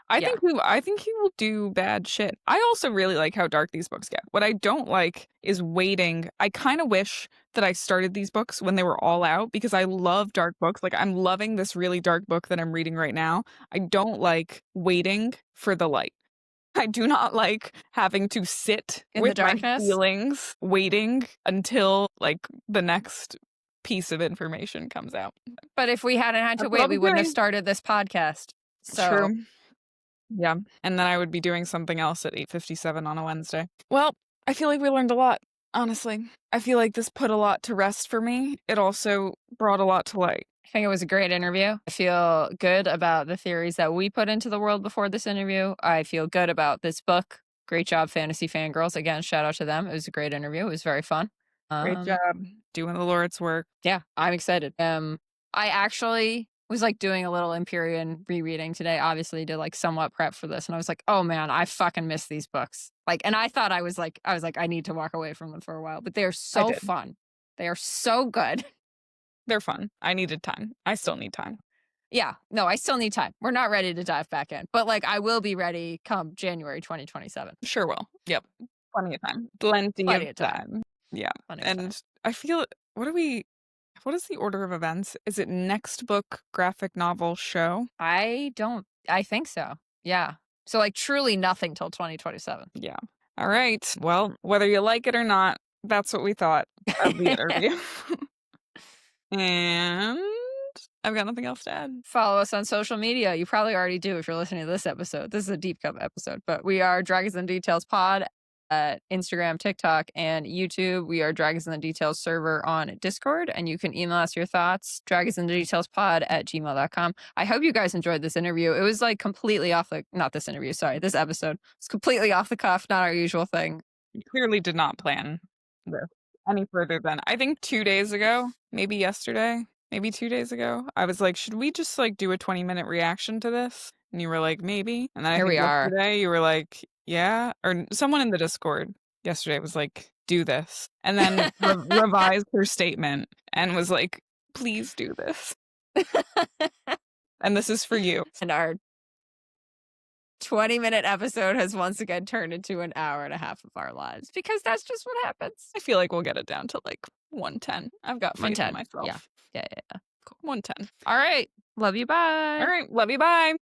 I think he will do bad shit. I also really like how dark these books get. What I don't like is waiting. I kind of wish that I started these books when they were all out, because I love dark books. Like I'm loving this really dark book that I'm reading right now. I don't like waiting for the light. I do not like having to sit in with the darkness, my feelings, waiting until like the next piece of information comes out. But if we hadn't had to wait, we wouldn't have started this podcast. So. True. Yeah. And then I would be doing something else at 8:57 on a Wednesday. Well, I feel like we learned a lot, honestly. I feel like this put a lot to rest for me. It also brought a lot to light. I think it was a great interview. I feel good about the theories that we put into the world before this interview. I feel good about this book. Great job, Fantasy Fangirls. Again, shout out to them. It was a great interview. It was very fun. Great job doing the Lord's work. Yeah, I'm excited. I actually was like doing a little Empyrean rereading today, obviously to like somewhat prep for this. And I was like, oh man, I fucking miss these books. Like, and I thought I was like, I need to walk away from them for a while, but they are so fun. They are so good. They're fun. I needed time. I still need time. Yeah, no, I still need time. We're not ready to dive back in, but like I will be ready come January 2027. Sure will. Yep. Plenty of time. Plenty of time. Yeah. And I feel, what is the order of events? Is it next book, graphic novel, show? I think so. Yeah. So like truly nothing till 2027. Yeah. All right. Well, whether you like it or not, that's what we thought of the interview. And I've got nothing else to add. Follow us on social media. You probably already do if you're listening to this episode. This is a deep cut episode, but we are Dragons and Details Pod at Instagram, TikTok, and YouTube. We are Dragons and the Details server on Discord, and you can email us your thoughts, dragonsandthedetailspod@gmail.com. I hope you guys enjoyed this interview. It was like completely this episode. It's completely off the cuff, not our usual thing. We clearly did not plan this any further than, I think 2 days ago, maybe yesterday, maybe 2 days ago, I was like, should we just like do a 20-minute reaction to this? And you were like, maybe. And then I think yesterday you were like, yeah. Or someone in the Discord yesterday was like, do this. And then revised her statement and was like, please do this. And this is for you. And our 20-minute episode has once again turned into an hour and a half of our lives because that's just what happens. I feel like we'll get it down to like 110. I've got faith in myself. Yeah. Cool. 110. All right. Love you. Bye. All right. Love you. Bye.